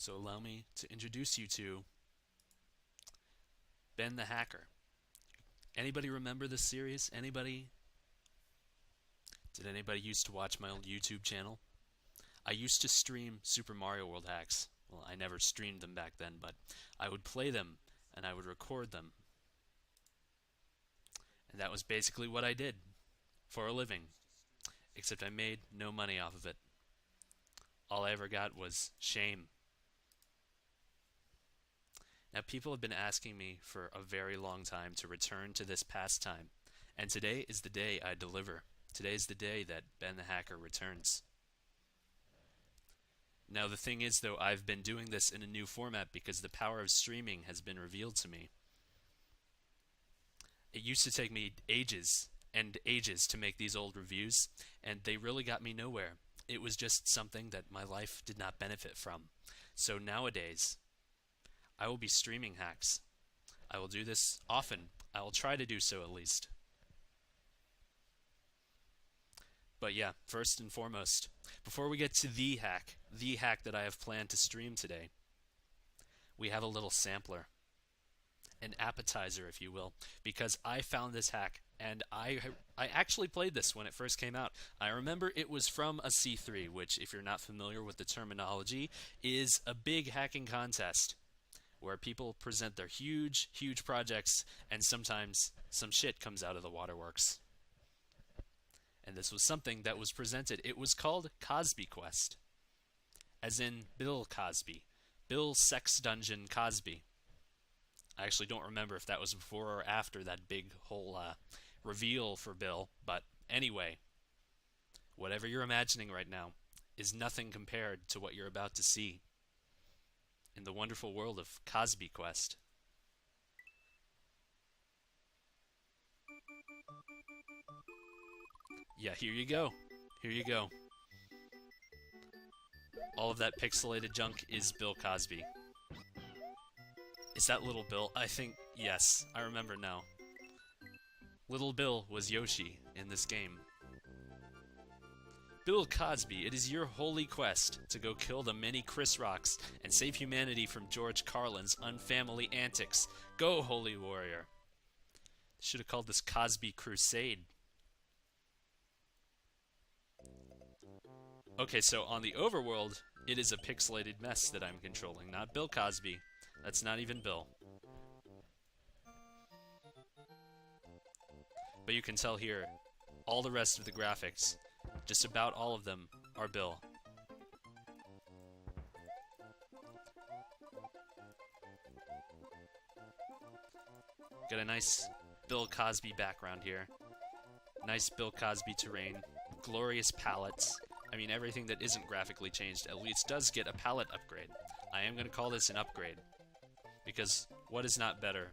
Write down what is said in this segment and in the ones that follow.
So allow me to introduce you to Ben the Hacker. Anybody remember this series? Anybody? Did anybody used to watch my old YouTube channel? I used to stream Super Mario World hacks. Well, I never streamed them back then, but I would play them and I would record them. And that was basically what I did for a living. Except I made no money off of it. All I ever got was shame. Now, people have been asking me for a very long time to return to this pastime, and today is the day I deliver. Today is the day that Ben the Hacker returns. Now, the thing is, though, I've been doing this in a new format because the power of streaming has been revealed to me. It used to take me ages and ages to make these old reviews, and they really got me nowhere. It was just something that my life did not benefit from. So nowadays, I will be streaming hacks. I will do this often. I will try to do so at least. But yeah, first and foremost, before we get to the hack that I have planned to stream today, we have a little sampler. An appetizer, if you will, because I found this hack, and I actually played this when it first came out. I remember it was from a C3, which, if you're not familiar with the terminology, is a big hacking contest where people present their huge projects, and sometimes some shit comes out of the waterworks. And this was something that was presented. It was called Cosbyquest, as in Bill Cosby. Bill Sex Dungeon Cosby. I actually don't remember if that was before or after that big whole reveal for Bill, but anyway, whatever you're imagining right now is nothing compared to what you're about to see in the wonderful world of Cosbyquest. Yeah, here you go. Here you go. All of that pixelated junk is Bill Cosby. Is that Little Bill? I think, yes, I remember now. Little Bill was Yoshi in this game. Bill Cosby, it is your holy quest to go kill the many Chris Rocks and save humanity from George Carlin's unfamily antics. Go, holy warrior. Should have called this Cosby Crusade. Okay, so on the overworld, it is a pixelated mess that I'm controlling, not Bill Cosby. That's not even Bill. But you can tell here, all the rest of the graphics, just about all of them, are Bill. Got a nice Bill Cosby background here. Nice Bill Cosby terrain. Glorious palettes. I mean, everything that isn't graphically changed at least does get a palette upgrade. I am going to call this an upgrade. Because what is not better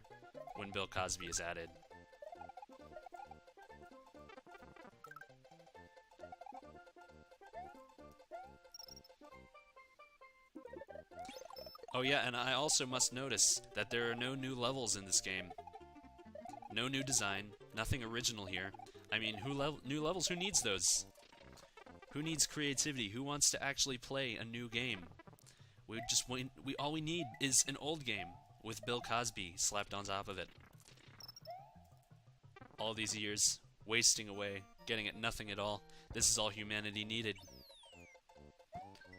when Bill Cosby is added? Oh yeah, and I also must notice that there are no new levels in this game. No new design, nothing original here. I mean, new levels? Who needs those? Who needs creativity? Who wants to actually play a new game? All we need is an old game with Bill Cosby slapped on top of it. All these years, wasting away, getting at nothing at all. This is all humanity needed.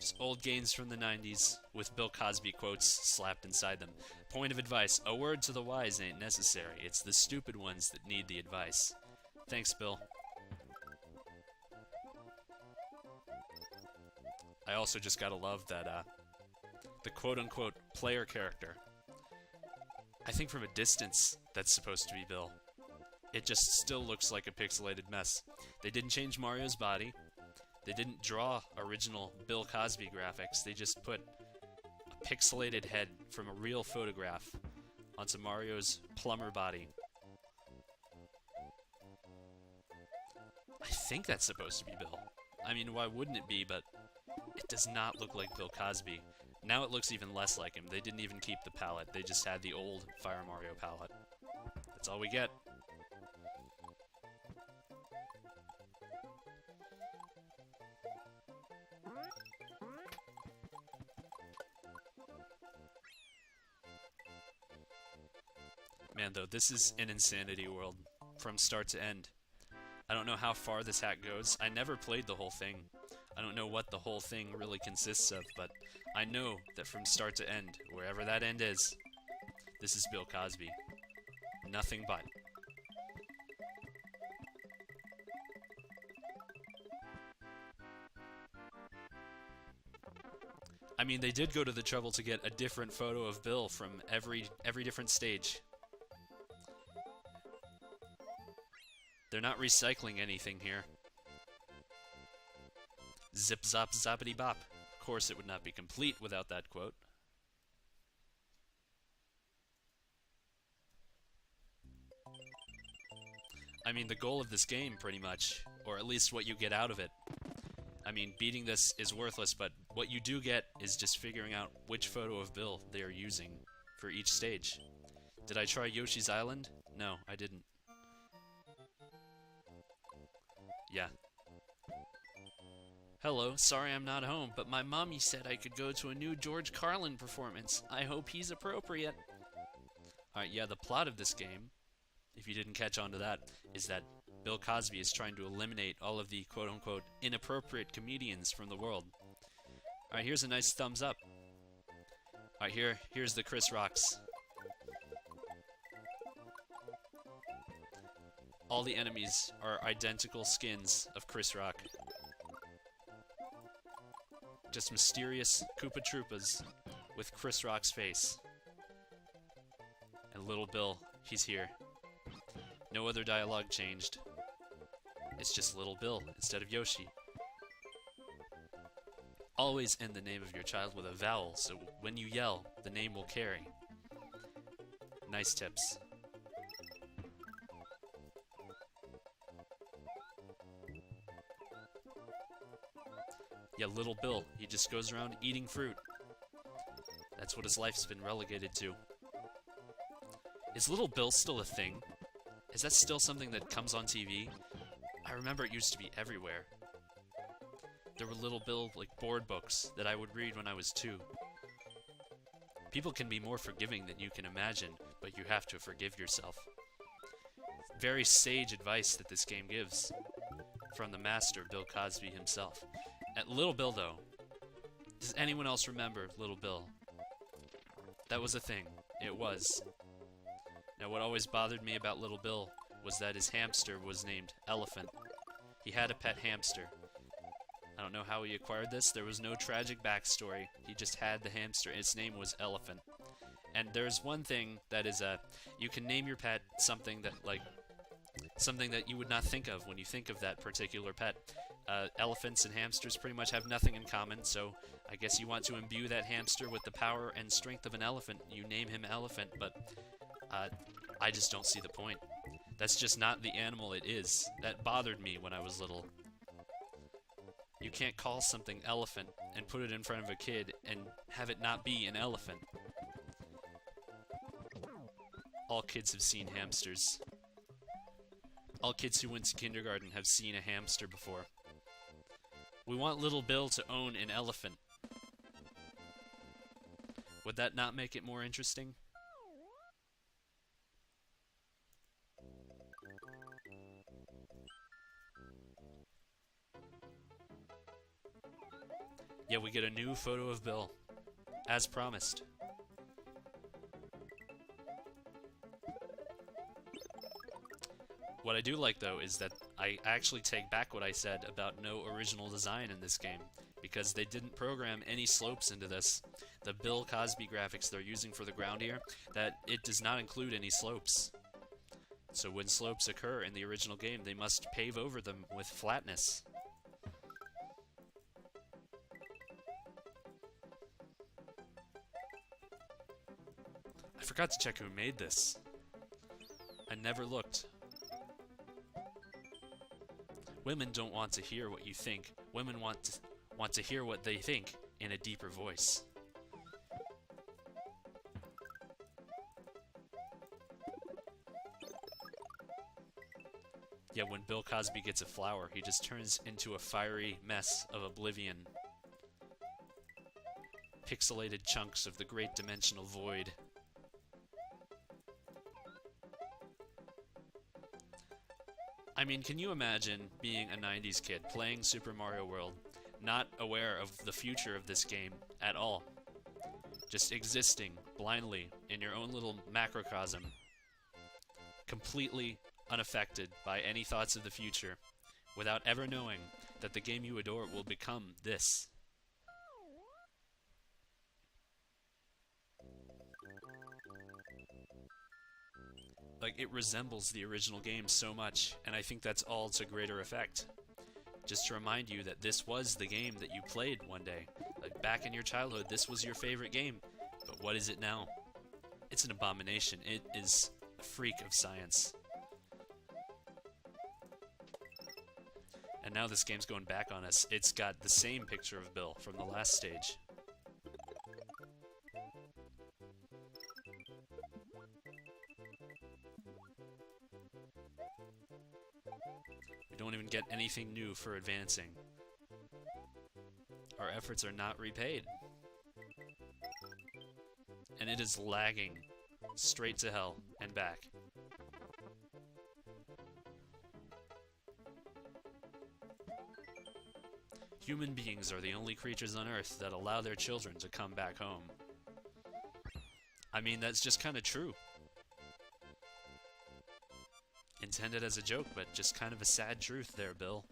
Just old games from the 90s with Bill Cosby quotes slapped inside them. Point of advice, a word to the wise ain't necessary. It's the stupid ones that need the advice. Thanks, Bill. I also just gotta love that, the quote-unquote player character. I think from a distance, that's supposed to be Bill. It just still looks like a pixelated mess. They didn't change Mario's body. They didn't draw original Bill Cosby graphics. They just put a pixelated head from a real photograph onto Mario's plumber body. I think that's supposed to be Bill. I mean, why wouldn't it be, but it does not look like Bill Cosby. Now it looks even less like him. They didn't even keep the palette. They just had the old Fire Mario palette. That's all we get. Man, though, this is an insanity world from start to end. I don't know how far this hack goes. I never played the whole thing. I don't know what the whole thing really consists of, but I know that from start to end, wherever that end is, this is Bill Cosby. Nothing but. I mean, they did go to the trouble to get a different photo of Bill from every different stage. They're not recycling anything here. Zip zop zoppity bop. Of course, it would not be complete without that quote. I mean, the goal of this game, pretty much, or at least what you get out of it. I mean, beating this is worthless, but what you do get is just figuring out which photo of Bill they are using for each stage. Did I try Yoshi's Island? No, I didn't. Yeah. Hello, sorry I'm not home, but my mommy said I could go to a new George Carlin performance. I hope he's appropriate. Alright, yeah, the plot of this game, if you didn't catch on to that, is that Bill Cosby is trying to eliminate all of the quote-unquote inappropriate comedians from the world. Alright, here's a nice thumbs up. Alright, here's the Chris Rocks. All the enemies are identical skins of Chris Rock. Just mysterious Koopa Troopas with Chris Rock's face. And Little Bill, he's here. No other dialogue changed. It's just Little Bill instead of Yoshi. Always end the name of your child with a vowel, so when you yell, the name will carry. Nice tips. Yeah, Little Bill, he just goes around eating fruit. That's what his life's been relegated to. Is Little Bill still a thing? Is that still something that comes on TV? I remember it used to be everywhere. There were Little Bill, like, board books that I would read when I was 2. People can be more forgiving than you can imagine, but you have to forgive yourself. Very sage advice that this game gives from the master, Bill Cosby himself. At Little Bill, though, does anyone else remember Little Bill? That was a thing. It was. Now, what always bothered me about Little Bill was that his hamster was named Elephant. He had a pet hamster. I don't know how he acquired this. There was no tragic backstory. He just had the hamster. Its name was Elephant. And there's one thing that is you can name your pet something that, like, something that you would not think of when you think of that particular pet. Elephants and hamsters pretty much have nothing in common, so I guess you want to imbue that hamster with the power and strength of an elephant. You name him Elephant, but I just don't see the point. That's just not the animal it is. That bothered me when I was little. You can't call something elephant and put it in front of a kid and have it not be an elephant. All kids have seen hamsters. All kids who went to kindergarten have seen a hamster before. We want Little Bill to own an elephant. Would that not make it more interesting? Yeah, we get a new photo of Bill, as promised. What I do like, though, is that I actually take back what I said about no original design in this game, because they didn't program any slopes into this. The Bill Cosby graphics they're using for the ground here, that it does not include any slopes. So when slopes occur in the original game, they must pave over them with flatness. I forgot to check who made this. I never looked. Women don't want to hear what you think. Women want to hear what they think in a deeper voice. Yeah, when Bill Cosby gets a flower, he just turns into a fiery mess of oblivion. Pixelated chunks of the great dimensional void. I mean, can you imagine being a 90s kid playing Super Mario World, not aware of the future of this game at all? Just existing blindly in your own little macrocosm, completely unaffected by any thoughts of the future, without ever knowing that the game you adore will become this. Like, it resembles the original game so much, and I think that's all to greater effect. Just to remind you that this was the game that you played one day. Like, back in your childhood, this was your favorite game. But what is it now? It's an abomination. It is a freak of science. And now this game's going back on us. It's got the same picture of Bill from the last stage. We don't even get anything new for advancing. Our efforts are not repaid. And it is lagging straight to hell and back. Human beings are the only creatures on Earth that allow their children to come back home. I mean, that's just kind of true. Intended as a joke, but just kind of a sad truth there, Bill.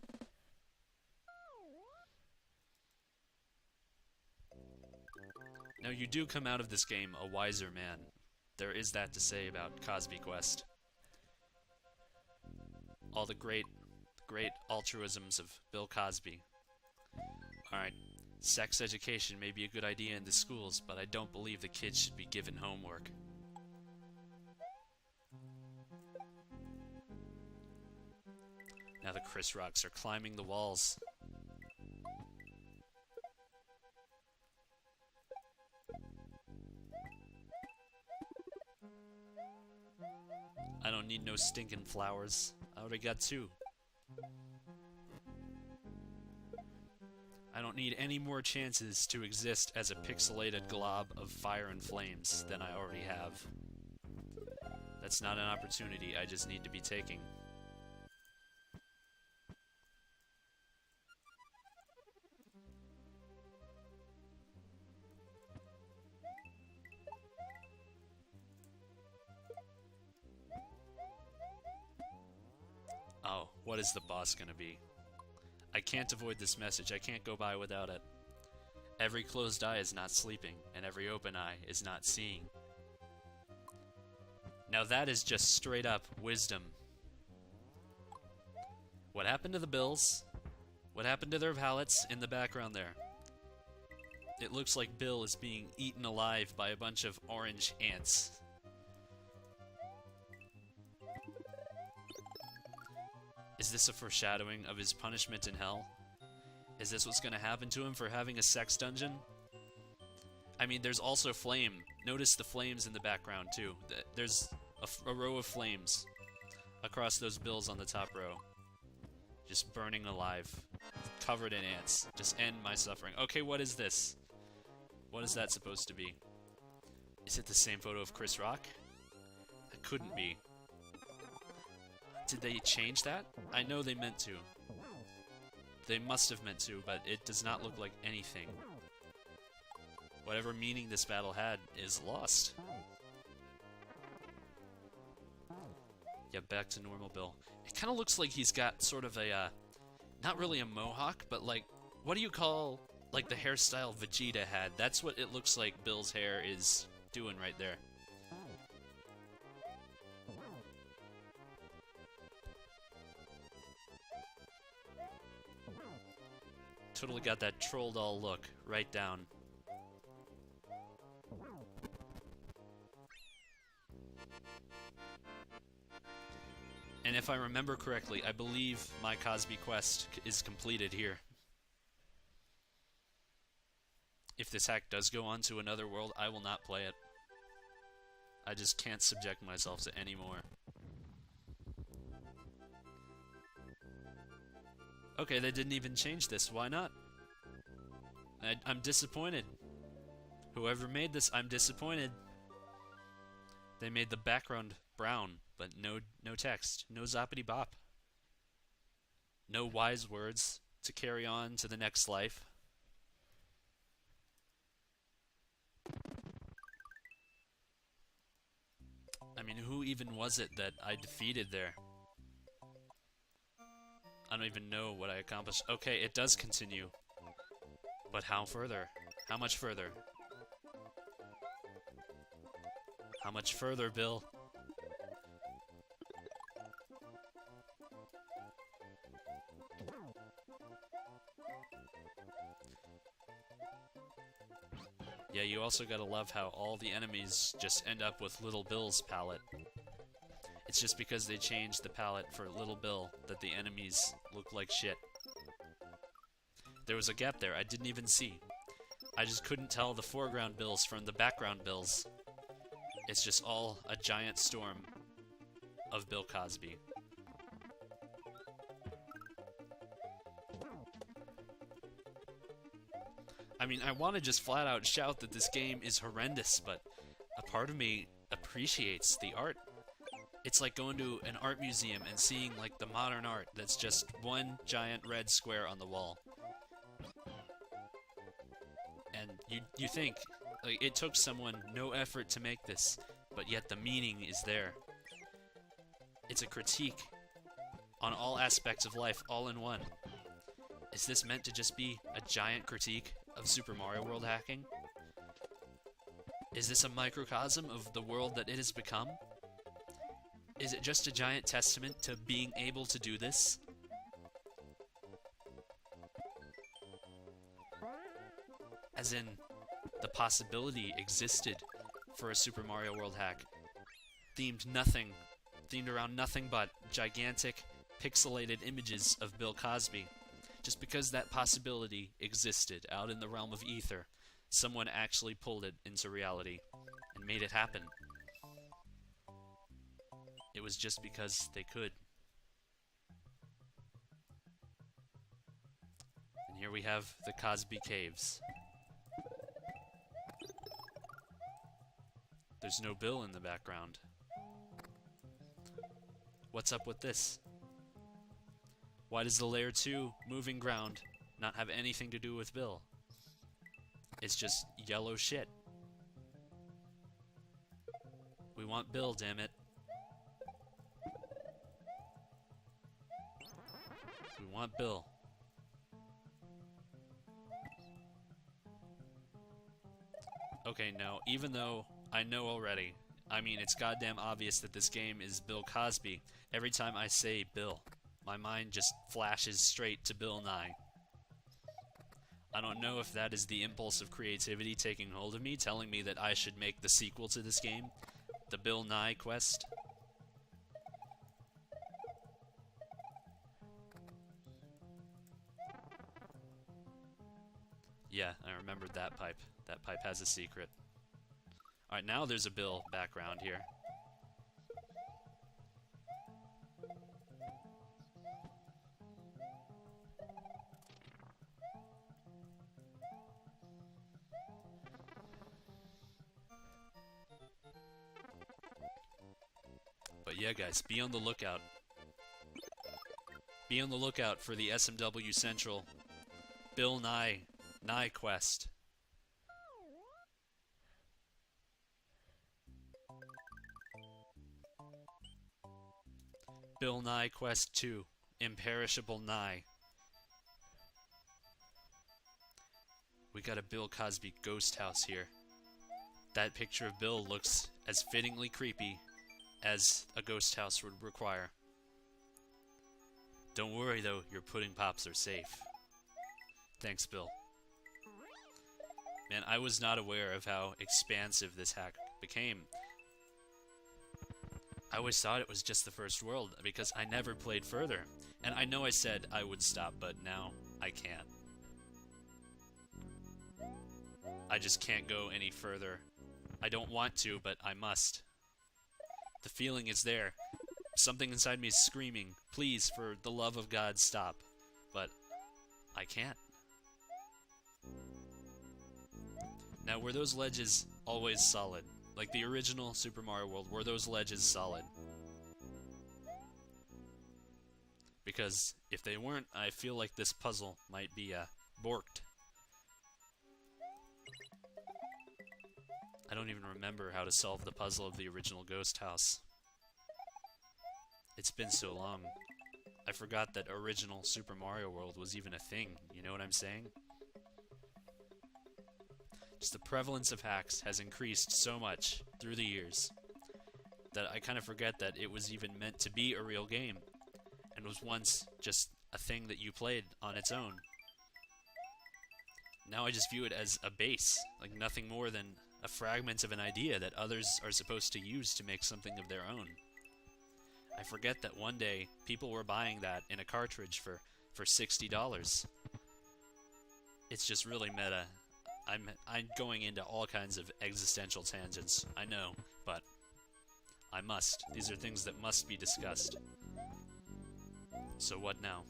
Now, you do come out of this game a wiser man. There is that to say about Cosbyquest. All the great altruisms of Bill Cosby. Alright, sex education may be a good idea in the schools, but I don't believe the kids should be given homework. Now the Chris Rocks are climbing the walls. I don't need no stinking flowers. I already got 2. I don't need any more chances to exist as a pixelated glob of fire and flames than I already have. That's not an opportunity I just need to be taking. Oh, what is the boss gonna be? I can't avoid this message. I can't go by without it. Every closed eye is not sleeping, and every open eye is not seeing. Now that is just straight up wisdom. What happened to the Bills? What happened to their pallets in the background there? It looks like Bill is being eaten alive by a bunch of orange ants. Is this a foreshadowing of his punishment in hell? Is this what's gonna happen to him for having a sex dungeon? I mean, there's also flame. Notice the flames in the background, too. There's a row of flames across those bills on the top row. Just burning alive. Covered in ants. Just end my suffering. Okay, what is this? What is that supposed to be? Is it the same photo of Chris Rock? It couldn't be. Did they change that? I know they meant to. They must have meant to, but it does not look like anything. Whatever meaning this battle had is lost. Yeah, back to normal Bill. It kind of looks like he's got sort of a, not really a mohawk, but like, what do you call, like the hairstyle Vegeta had? That's what it looks like Bill's hair is doing right there. Totally got that troll doll look right down. And if I remember correctly, I believe my Cosby quest is completed here. If this hack does go on to another world, I will not play it. I just can't subject myself to any more. Okay, they didn't even change this. Why not? I'm disappointed. Whoever made this, I'm disappointed. They made the background brown, but no text. No zoppity bop. No wise words to carry on to the next life. I mean, who even was it that I defeated there? I don't even know what I accomplished. Okay, it does continue. But how further? How much further? How much further, Bill? Yeah, you also gotta love how all the enemies just end up with Little Bill's palette. It's just because they changed the palette for Little Bill that the enemies look like shit. There was a gap there I didn't even see. I just couldn't tell the foreground bills from the background bills. It's just all a giant storm of Bill Cosby. I mean, I want to just flat out shout that this game is horrendous, but a part of me appreciates the art. It's like going to an art museum and seeing like the modern art that's just one giant red square on the wall. And you think, like, it took someone no effort to make this, but yet the meaning is there. It's a critique on all aspects of life, all in one. Is this meant to just be a giant critique of Super Mario World hacking? Is this a microcosm of the world that it has become? Is it just a giant testament to being able to do this? As in, the possibility existed for a Super Mario World hack themed around nothing but gigantic, pixelated images of Bill Cosby. Just because that possibility existed out in the realm of ether, someone actually pulled it into reality and made it happen. It was just because they could. And here we have the Cosby Caves. There's no Bill in the background. What's up with this? Why does the Layer 2 moving ground not have anything to do with Bill? It's just yellow shit. We want Bill, damn it. We want Bill. Okay, no, even though I know already, I mean, it's goddamn obvious that this game is Bill Cosby. Every time I say Bill, my mind just flashes straight to Bill Nye. I don't know if that is the impulse of creativity taking hold of me, telling me that I should make the sequel to this game, the Bill Nye quest. Yeah, I remembered that pipe. That pipe has a secret. Alright, now there's a Bill background here. But yeah, guys, be on the lookout. Be on the lookout for the SMW Central Bill Nye quest. Bill Nye Quest 2, Imperishable Nye. We got a Bill Cosby ghost house here. That picture of Bill looks as fittingly creepy as a ghost house would require. Don't worry though, your pudding pops are safe. Thanks, Bill. Man, I was not aware of how expansive this hack became. I always thought it was just the first world, because I never played further. And I know I said I would stop, but now I can't. I just can't go any further. I don't want to, but I must. The feeling is there. Something inside me is screaming, please, for the love of God, stop. But I can't. Now, were those ledges always solid? Like the original Super Mario World, were those ledges solid? Because if they weren't, I feel like this puzzle might be borked. I don't even remember how to solve the puzzle of the original Ghost House. It's been so long. I forgot that original Super Mario World was even a thing, you know what I'm saying? Just the prevalence of hacks has increased so much through the years that I kind of forget that it was even meant to be a real game and was once just a thing that you played on its own. Now I just view it as a base, like nothing more than a fragment of an idea that others are supposed to use to make something of their own. I forget that one day people were buying that in a cartridge for $60. It's just really meta. I'm going into all kinds of existential tangents, I know, but I must. These are things that must be discussed. So what now?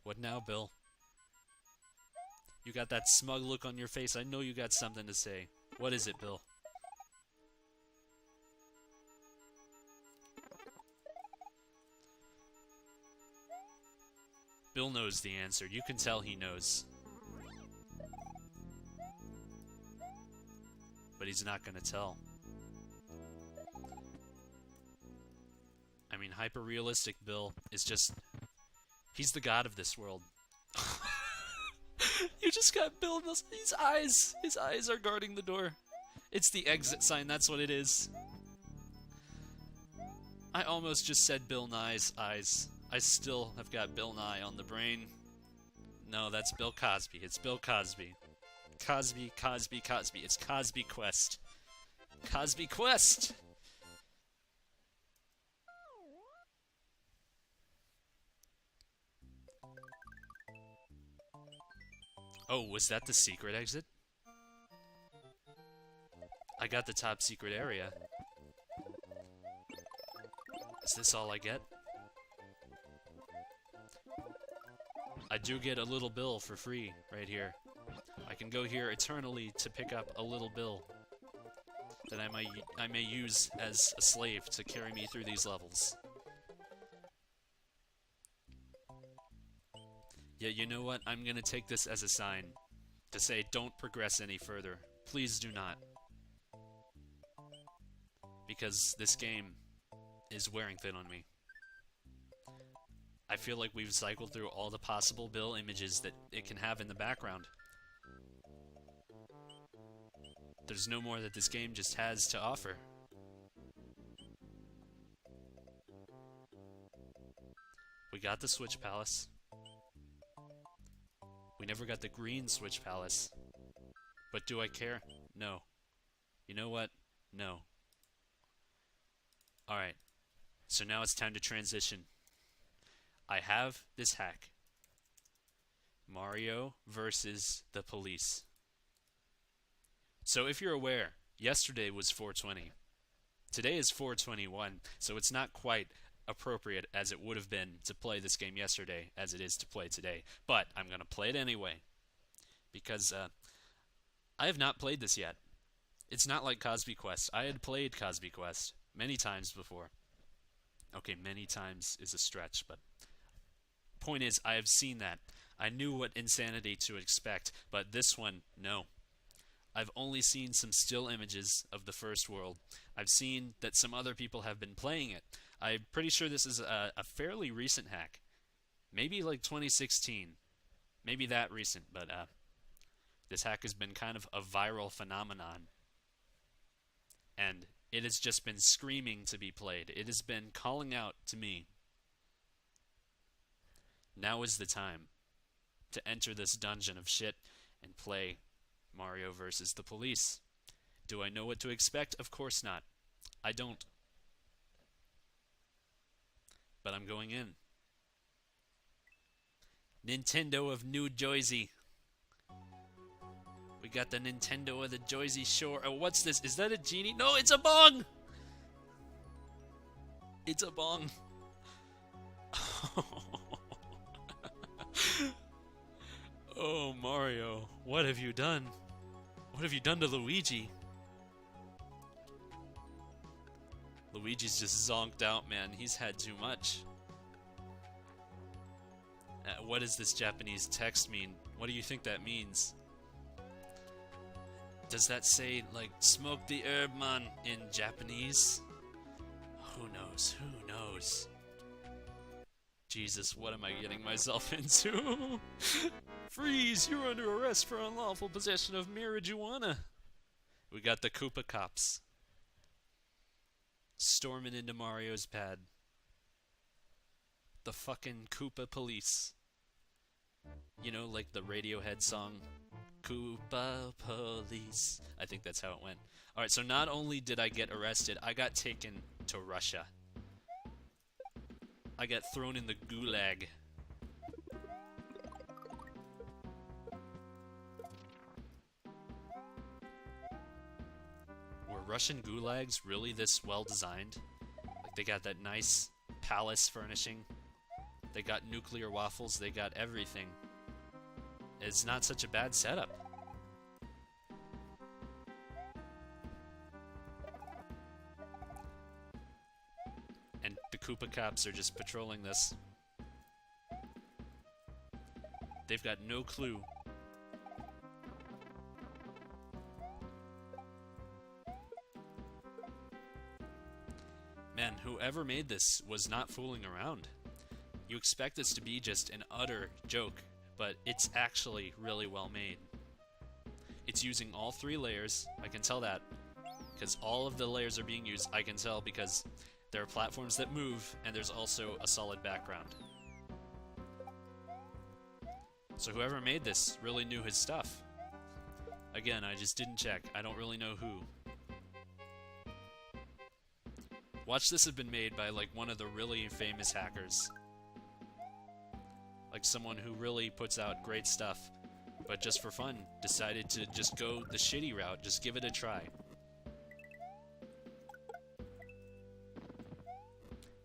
What now, Bill? You got that smug look on your face. I know you got something to say. What is it, Bill? Bill knows the answer. You can tell he knows. But he's not gonna tell. I mean, hyper-realistic Bill is just... He's the god of this world. You just got Bill in his eyes. His eyes are guarding the door. It's the exit sign, that's what it is. I almost just said Bill Nye's eyes. I still have got Bill Nye on the brain. No, that's Bill Cosby. It's Bill Cosby. Cosby, Cosby, Cosby. It's Cosbyquest. Cosbyquest! Oh, was that the secret exit? I got the top secret area. Is this all I get? I do get a little bill for free right here. I can go here eternally to pick up a little bill that I may use as a slave to carry me through these levels. Yeah, you know what? I'm gonna take this as a sign to say don't progress any further. Please do not. Because this game is wearing thin on me. I feel like we've cycled through all the possible Bill images that it can have in the background. There's no more that this game just has to offer. We got the Switch Palace. We never got the green Switch Palace. But do I care? No. You know what? No. Alright. So now it's time to transition. I have this hack. Mario versus the police. So if you're aware, yesterday was 420. Today is 421, so it's not quite appropriate as it would have been to play this game yesterday as it is to play today. But I'm going to play it anyway. Because I have not played this yet. It's not like Cosbyquest. I had played Cosbyquest many times before. Okay, many times is a stretch, but point is, I have seen that. I knew what insanity to expect, but this one, no. I've only seen some still images of the first world. I've seen that some other people have been playing it. I'm pretty sure this is a fairly recent hack. Maybe like 2016. Maybe that recent, but this hack has been kind of a viral phenomenon. And it has just been screaming to be played. It has been calling out to me. Now is the time to enter this dungeon of shit and play Mario versus the police. Do I know what to expect? Of course not. I don't. But I'm going in. Nintendo of New Jersey. We got the Nintendo of the Jersey Shore. Oh, what's this? Is that a genie? No, it's a bong! It's a bong. Oh, Mario. What have you done? What have you done to Luigi? Luigi's just zonked out, man. He's had too much. What does this Japanese text mean? What do you think that means? Does that say, like, smoke the herb, man, in Japanese? Who knows? Who knows? Jesus, what am I getting myself into? Freeze! You're under arrest for unlawful possession of marijuana. We got the Koopa cops storming into Mario's pad. The fucking Koopa police. You know, like the Radiohead song, Koopa Police. I think that's how it went. Alright, so not only did I get arrested, I got taken to Russia. I got thrown in the gulag. Were Russian gulags really this well designed? Like, they got that nice palace furnishing. They got nuclear waffles. They got everything. It's not such a bad setup. And the Koopa cops are just patrolling this. They've got no clue. Man, whoever made this was not fooling around. You expect this to be just an utter joke, but it's actually really well made. It's using all 3 layers. I can tell that because all of the layers are being used. I can tell because there are platforms that move and there's also a solid background. So whoever made this really knew his stuff. Again, I just didn't check. I don't really know who. Watch this have been made by like one of the really famous hackers. Like someone who really puts out great stuff, but just for fun, decided to just go the shitty route, just give it a try.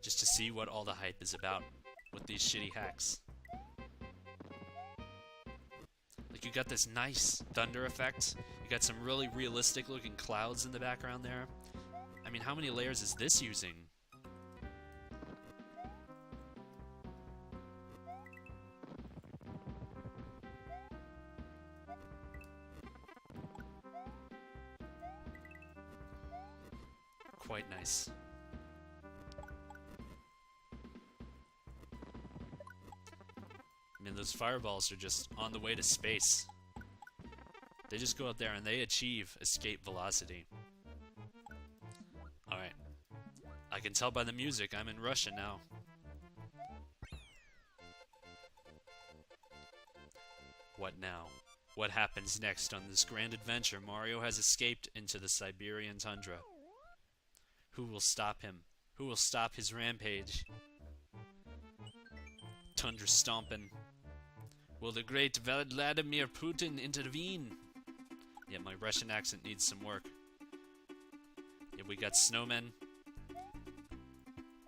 Just to see what all the hype is about with these shitty hacks. Like, you got this nice thunder effect, you got some really realistic looking clouds in the background there. I mean, how many layers is this using? Quite nice. I mean, those fireballs are just on the way to space. They just go out there and they achieve escape velocity. Alright. I can tell by the music I'm in Russia now. What now? What happens next on this grand adventure? Mario has escaped into the Siberian tundra. Who will stop him? Who will stop his rampage? Tundra stomping. Will the great Vladimir Putin intervene? Yeah, my Russian accent needs some work. Yeah, we got snowmen.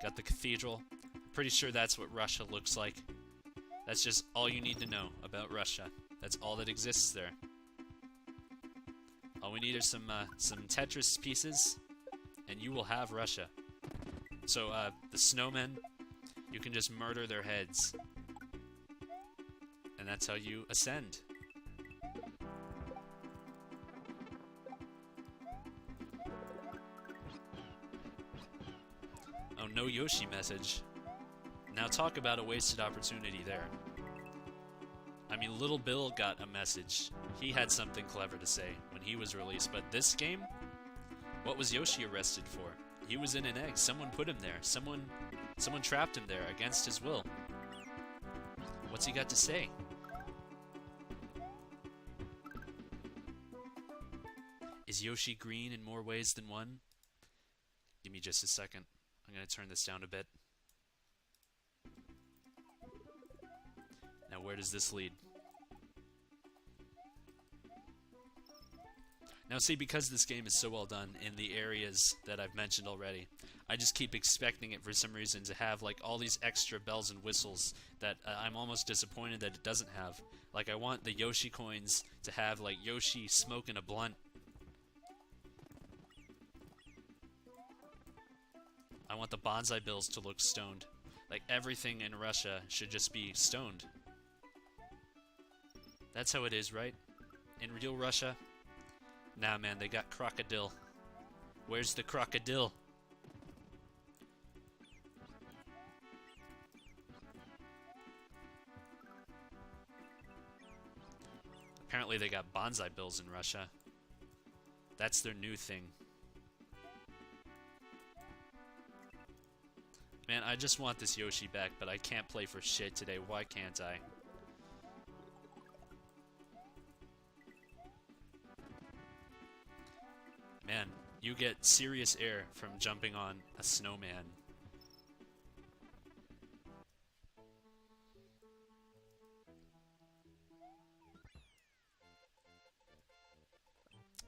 Got the cathedral. I'm pretty sure that's what Russia looks like. That's just all you need to know about Russia. That's all that exists there. All we need are some Tetris pieces, and you will have Russia. So, the snowmen, you can just murder their heads. And that's how you ascend. Oh, no Yoshi message. Now talk about a wasted opportunity there. I mean, Little Bill got a message. He had something clever to say when he was released, but this game? What was Yoshi arrested for? He was in an egg. Someone put him there. Someone trapped him there against his will. What's he got to say? Is Yoshi green in more ways than one? Give me just a second. I'm going to turn this down a bit. Now, where does this lead? Now, see, because this game is so well done in the areas that I've mentioned already, I just keep expecting it for some reason to have, like, all these extra bells and whistles that I'm almost disappointed that it doesn't have. Like, I want the Yoshi coins to have, like, Yoshi smoking a blunt. I want the bonsai bills to look stoned. Like, everything in Russia should just be stoned. That's how it is, right? In real Russia? Nah, man, they got crocodile. Where's the crocodile? Apparently they got bonsai bills in Russia. That's their new thing. Man, I just want this Yoshi back, but I can't play for shit today. Why can't I? Man, you get serious air from jumping on a snowman.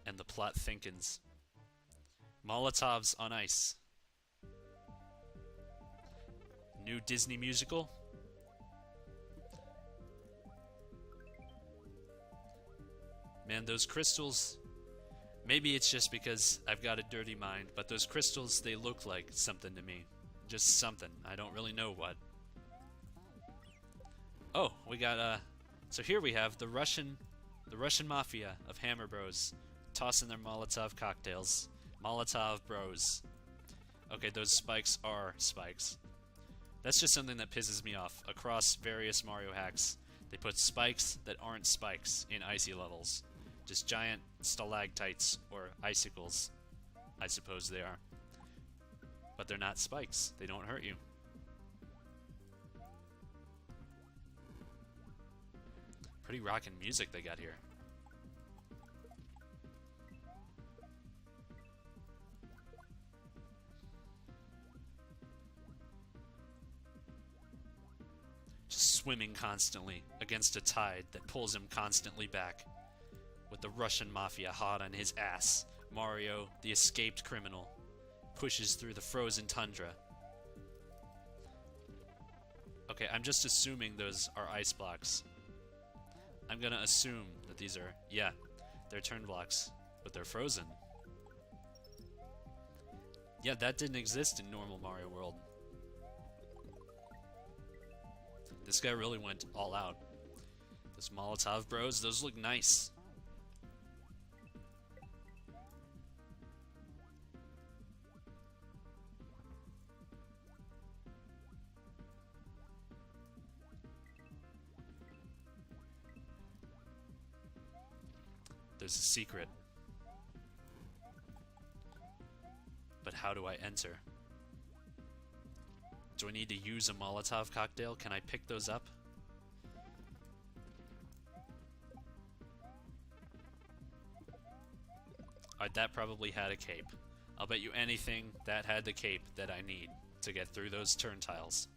And the plot thinkens. Molotovs on ice. New Disney musical? Man, those crystals... Maybe it's just because I've got a dirty mind, but those crystals, they look like something to me. Just something. I don't really know what. Oh, we got, so here we have the Russian mafia of Hammer Bros tossing their Molotov cocktails. Molotov Bros. Okay, those spikes are spikes. That's just something that pisses me off. Across various Mario hacks, they put spikes that aren't spikes in icy levels. Just giant stalactites or icicles, I suppose they are. But they're not spikes. They don't hurt you. Pretty rockin' music they got here. Just swimming constantly against a tide that pulls him constantly back. With the Russian mafia hot on his ass, Mario, the escaped criminal, pushes through the frozen tundra. Okay, I'm just assuming those are ice blocks. I'm gonna assume that these are, yeah, they're turn blocks, but they're frozen. Yeah, that didn't exist in normal Mario World. This guy really went all out. Those Molotov Bros, those look nice. There's a secret. But how do I enter? Do I need to use a Molotov cocktail? Can I pick those up? Alright, that probably had a cape. I'll bet you anything that had the cape that I need to get through those turn tiles.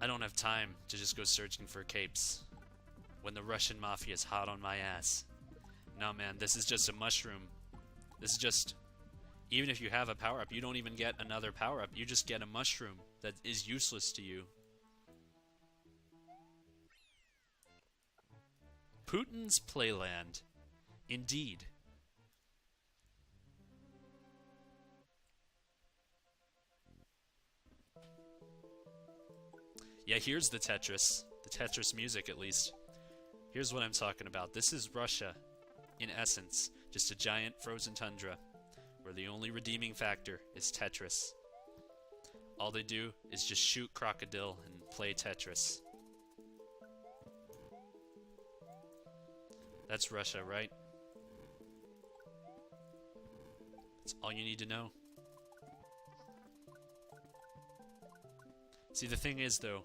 I don't have time to just go searching for capes when the Russian mafia is hot on my ass. No, man, this is just a mushroom. This is just... Even if you have a power-up, you don't even get another power-up. You just get a mushroom that is useless to you. Putin's Playland. Indeed. Yeah, here's the Tetris. The Tetris music, at least. Here's what I'm talking about. This is Russia, in essence. Just a giant frozen tundra, where the only redeeming factor is Tetris. All they do is just shoot crocodile and play Tetris. That's Russia, right? That's all you need to know. See, the thing is, though,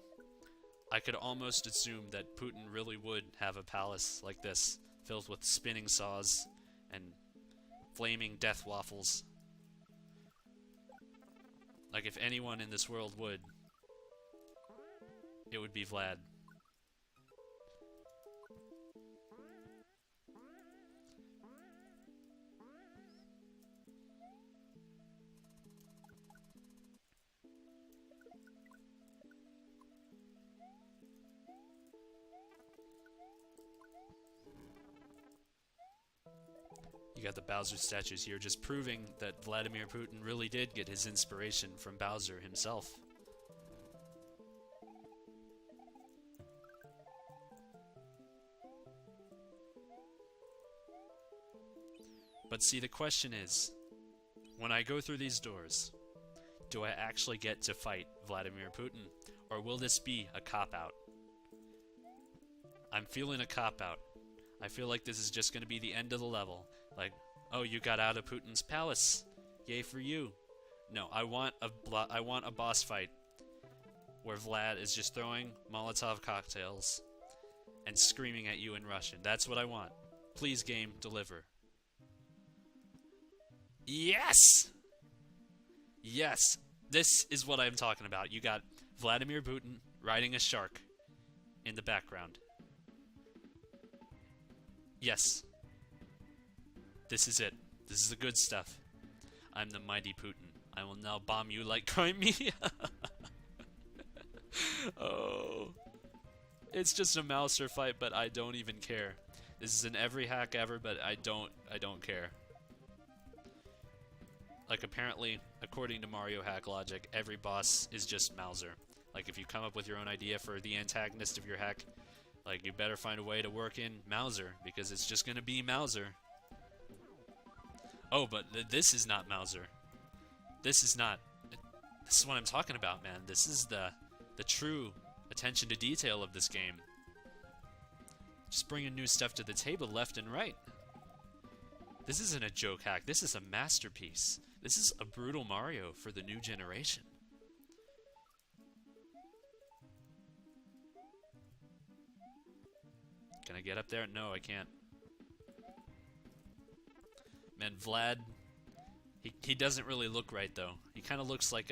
I could almost assume that Putin really would have a palace like this, filled with spinning saws and flaming death waffles. Like, if anyone in this world would, it would be Vlad. You got the Bowser statues here, just proving that Vladimir Putin really did get his inspiration from Bowser himself. But see, the question is, when I go through these doors, do I actually get to fight Vladimir Putin? Or will this be a cop-out? I'm feeling a cop-out. I feel like this is just going to be the end of the level. Like, oh, you got out of Putin's palace. Yay for you. No, I want a boss fight where Vlad is just throwing Molotov cocktails and screaming at you in Russian. That's what I want. Please, game, deliver. Yes! Yes! This is what I'm talking about. You got Vladimir Putin riding a shark in the background. Yes. This is it. This is the good stuff. I'm the mighty Putin. I will now bomb you like Crimea. Oh. It's just a Mouser fight, but I don't even care. This is in every hack ever, but I don't care. Like, apparently, according to Mario hack logic, every boss is just Mouser. Like, if you come up with your own idea for the antagonist of your hack, like, you better find a way to work in Mouser, because it's just gonna be Mouser. Oh, but this is not Mouser. This is not... This is what I'm talking about, man. This is the true attention to detail of this game. Just bringing new stuff to the table left and right. This isn't a joke hack. This is a masterpiece. This is a brutal Mario for the new generation. Can I get up there? No, I can't. Man, Vlad, he doesn't really look right though. He kind of looks like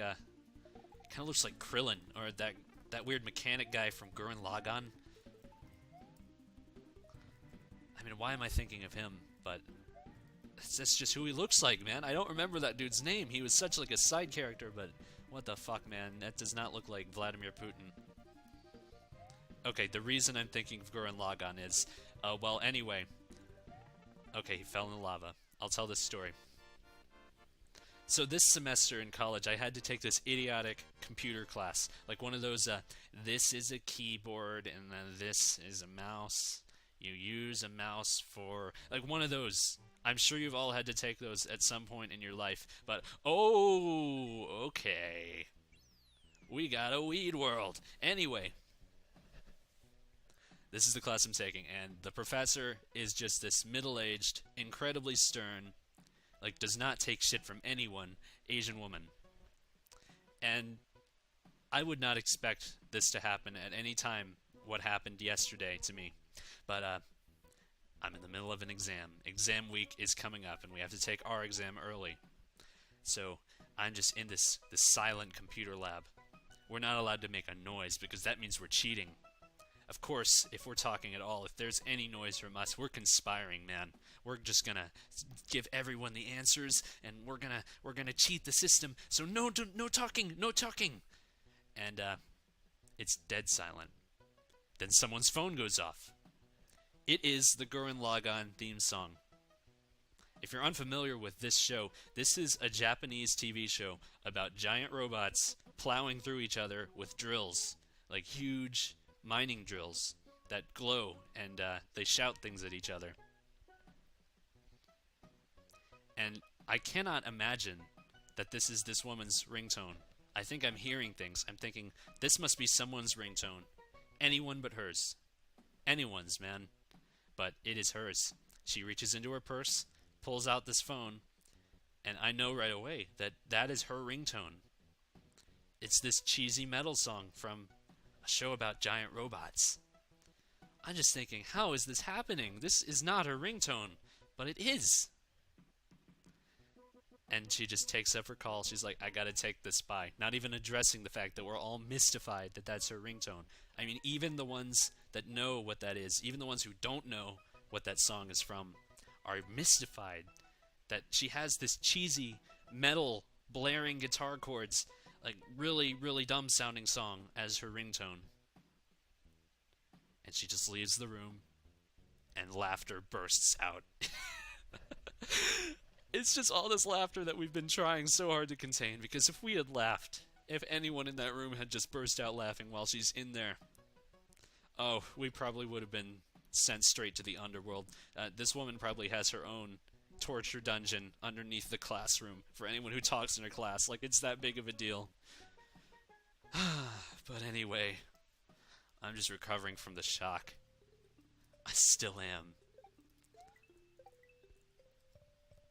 Krillin, or that weird mechanic guy from Gurren Lagann. I mean, why am I thinking of him? But that's just who he looks like, man. I don't remember that dude's name. He was such like a side character, but what the fuck, man? That does not look like Vladimir Putin. Okay, the reason I'm thinking of Gurren Lagann is, well, anyway. Okay, he fell in the lava. I'll tell this story. So this semester in college, I had to take this idiotic computer class. Like one of those, this is a keyboard and then this is a mouse. You use a mouse for... Like one of those. I'm sure you've all had to take those at some point in your life. But, oh, okay. We got a weed world. Anyway. This is the class I'm taking, and the professor is just this middle-aged, incredibly stern, like, does not take shit from anyone, Asian woman. And I would not expect this to happen at any time what happened yesterday to me. But, I'm in the middle of an exam. Exam week is coming up, and we have to take our exam early. So, I'm just in this silent computer lab. We're not allowed to make a noise, because that means we're cheating. Of course, if we're talking at all, if there's any noise from us, we're conspiring, man. We're just gonna give everyone the answers, and we're gonna cheat the system. So no talking, no talking. And it's dead silent. Then someone's phone goes off. It is the Gurren Lagann theme song. If you're unfamiliar with this show, this is a Japanese TV show about giant robots plowing through each other with drills, like huge mining drills that glow, and they shout things at each other. And I cannot imagine that this is this woman's ringtone. I think I'm hearing things. I'm thinking, this must be someone's ringtone. Anyone but hers. Anyone's, man. But it is hers. She reaches into her purse, pulls out this phone, and I know right away that that is her ringtone. It's this cheesy metal song from a show about giant robots. I'm just thinking, how is this happening? This is not her ringtone, but it is. And she just takes up her call. She's like, I gotta take this by. Not even addressing the fact that we're all mystified that that's her ringtone. I mean, even the ones that know what that is, even the ones who don't know what that song is from, are mystified that she has this cheesy, metal, blaring guitar chords, like really, really dumb sounding song as her ringtone. And she just leaves the room, and laughter bursts out. It's just all this laughter that we've been trying so hard to contain, because if we had laughed, if anyone in that room had just burst out laughing while she's in there, oh, we probably would have been sent straight to the underworld. This woman probably has her own torture dungeon underneath the classroom for anyone who talks in her class. Like, it's that big of a deal. But anyway, I'm just recovering from the shock. I still am.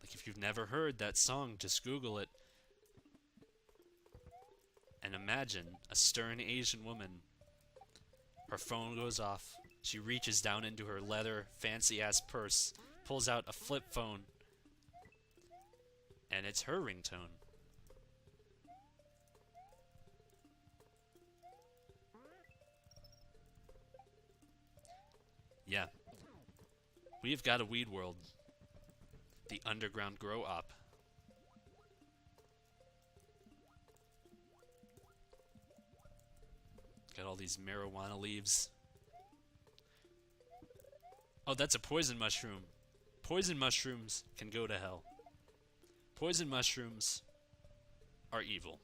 Like, if you've never heard that song, just Google it. And imagine a stern Asian woman. Her phone goes off. She reaches down into her leather, fancy-ass purse, pulls out a flip phone, and it's her ringtone. Yeah. We've got a weed world. The underground grow up. Got all these marijuana leaves. Oh, that's a poison mushroom. Poison mushrooms can go to hell. Poison mushrooms are evil.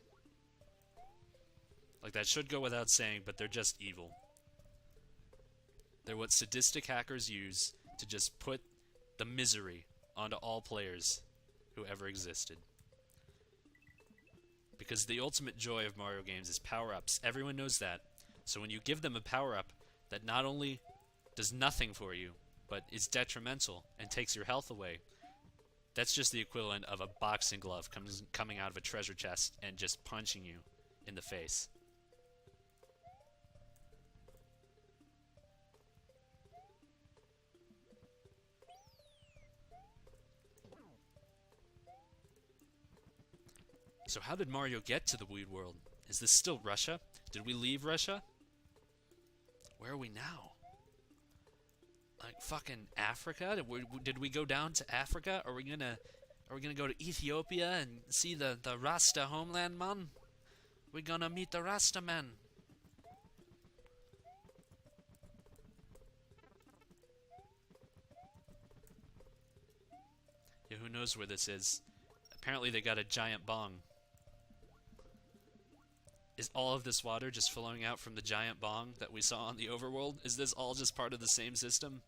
Like, that should go without saying, but they're just evil. They're what sadistic hackers use to just put the misery onto all players who ever existed. Because the ultimate joy of Mario games is power-ups. Everyone knows that. So when you give them a power-up that not only does nothing for you, but is detrimental and takes your health away, that's just the equivalent of a boxing glove coming out of a treasure chest and just punching you in the face. So how did Mario get to the weed world? Is this still Russia? Did we leave Russia? Where are we now? Like fucking Africa? Did we go down to Africa? Are we gonna go to Ethiopia and see the Rasta homeland, man? We're gonna meet the Rasta man. Yeah, who knows where this is? Apparently they got a giant bong. Is all of this water just flowing out from the giant bong that we saw on the overworld? Is this all just part of the same system?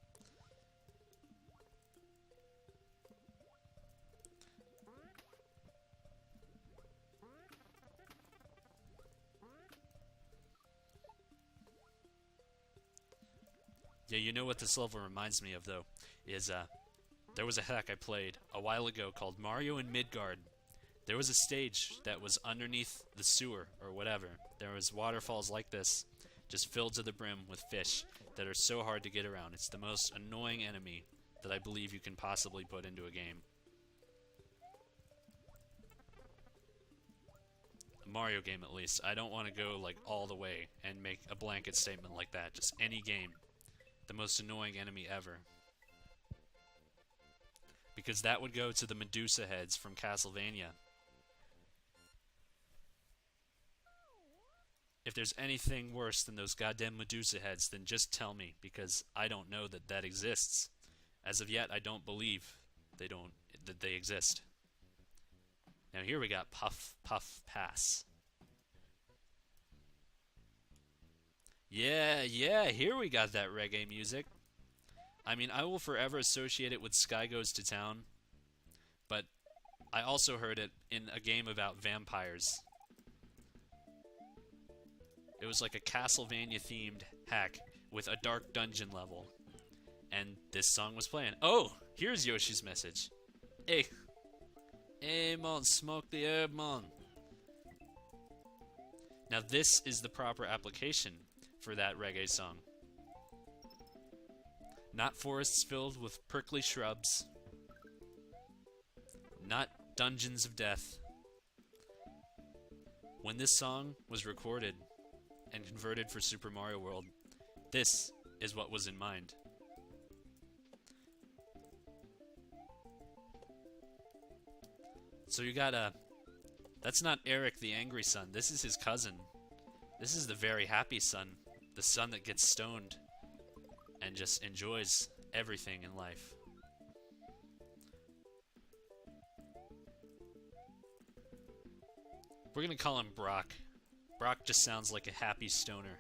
Yeah, you know what this level reminds me of, though, is there was a hack I played a while ago called Mario in Midgard. There was a stage that was underneath the sewer, or whatever. There was waterfalls like this, just filled to the brim with fish that are so hard to get around. It's the most annoying enemy that I believe you can possibly put into a game. A Mario game, at least. I don't want to go, like, all the way and make a blanket statement like that. Just any game. The most annoying enemy ever. Because that would go to the Medusa heads from Castlevania. If there's anything worse than those goddamn Medusa heads, then just tell me, because I don't know that that exists. As of yet, I don't believe that they exist. Now here we got Puff, Puff, Pass. Yeah, here we got that reggae music. I mean, I will forever associate it with Sky Goes to Town, but I also heard it in a game about vampires. It was like a Castlevania-themed hack with a dark dungeon level. And this song was playing. Oh, here's Yoshi's message. Hey. Hey, man, smoke the herb, man. Now this is the proper application for that reggae song. Not forests filled with prickly shrubs. Not dungeons of death. When this song was recorded and converted for Super Mario World, this is what was in mind. So you got that's not Eric the angry son, this is his cousin. This is the very happy son, the son that gets stoned and just enjoys everything in life. We're gonna call him Brock. Brock just sounds like a happy stoner.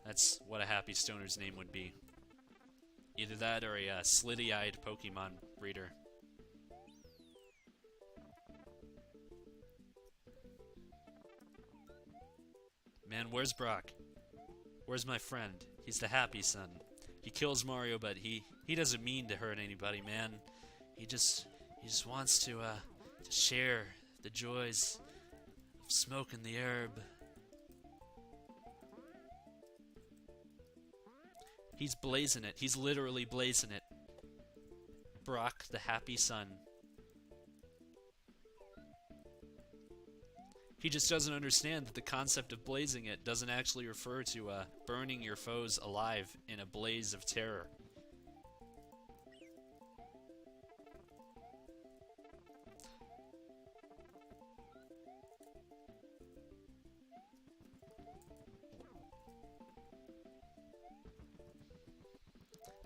That's what a happy stoner's name would be. Either that or a slitty-eyed Pokemon breeder. Man, where's Brock? Where's my friend? He's the happy son. He kills Mario, but he doesn't mean to hurt anybody, man. He just wants to share the joys of smoking the herb. He's blazing it. He's literally blazing it. Brock, the happy son. He just doesn't understand that the concept of blazing it doesn't actually refer to burning your foes alive in a blaze of terror.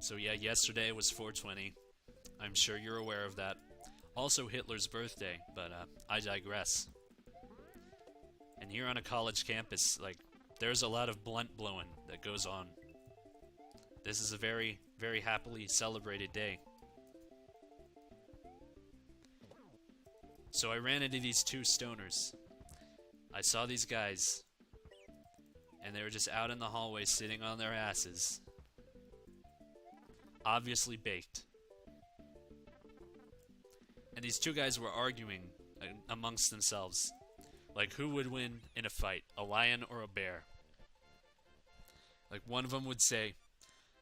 So yeah, yesterday was 420. I'm sure you're aware of that. Also Hitler's birthday, but I digress. And here on a college campus, like, there's a lot of blunt blowing that goes on. This is a very, very happily celebrated day. So I ran into these two stoners. I saw these guys, and they were just out in the hallway sitting on their asses. Obviously baked. And these two guys were arguing amongst themselves. Like, who would win in a fight, a lion or a bear? Like, one of them would say,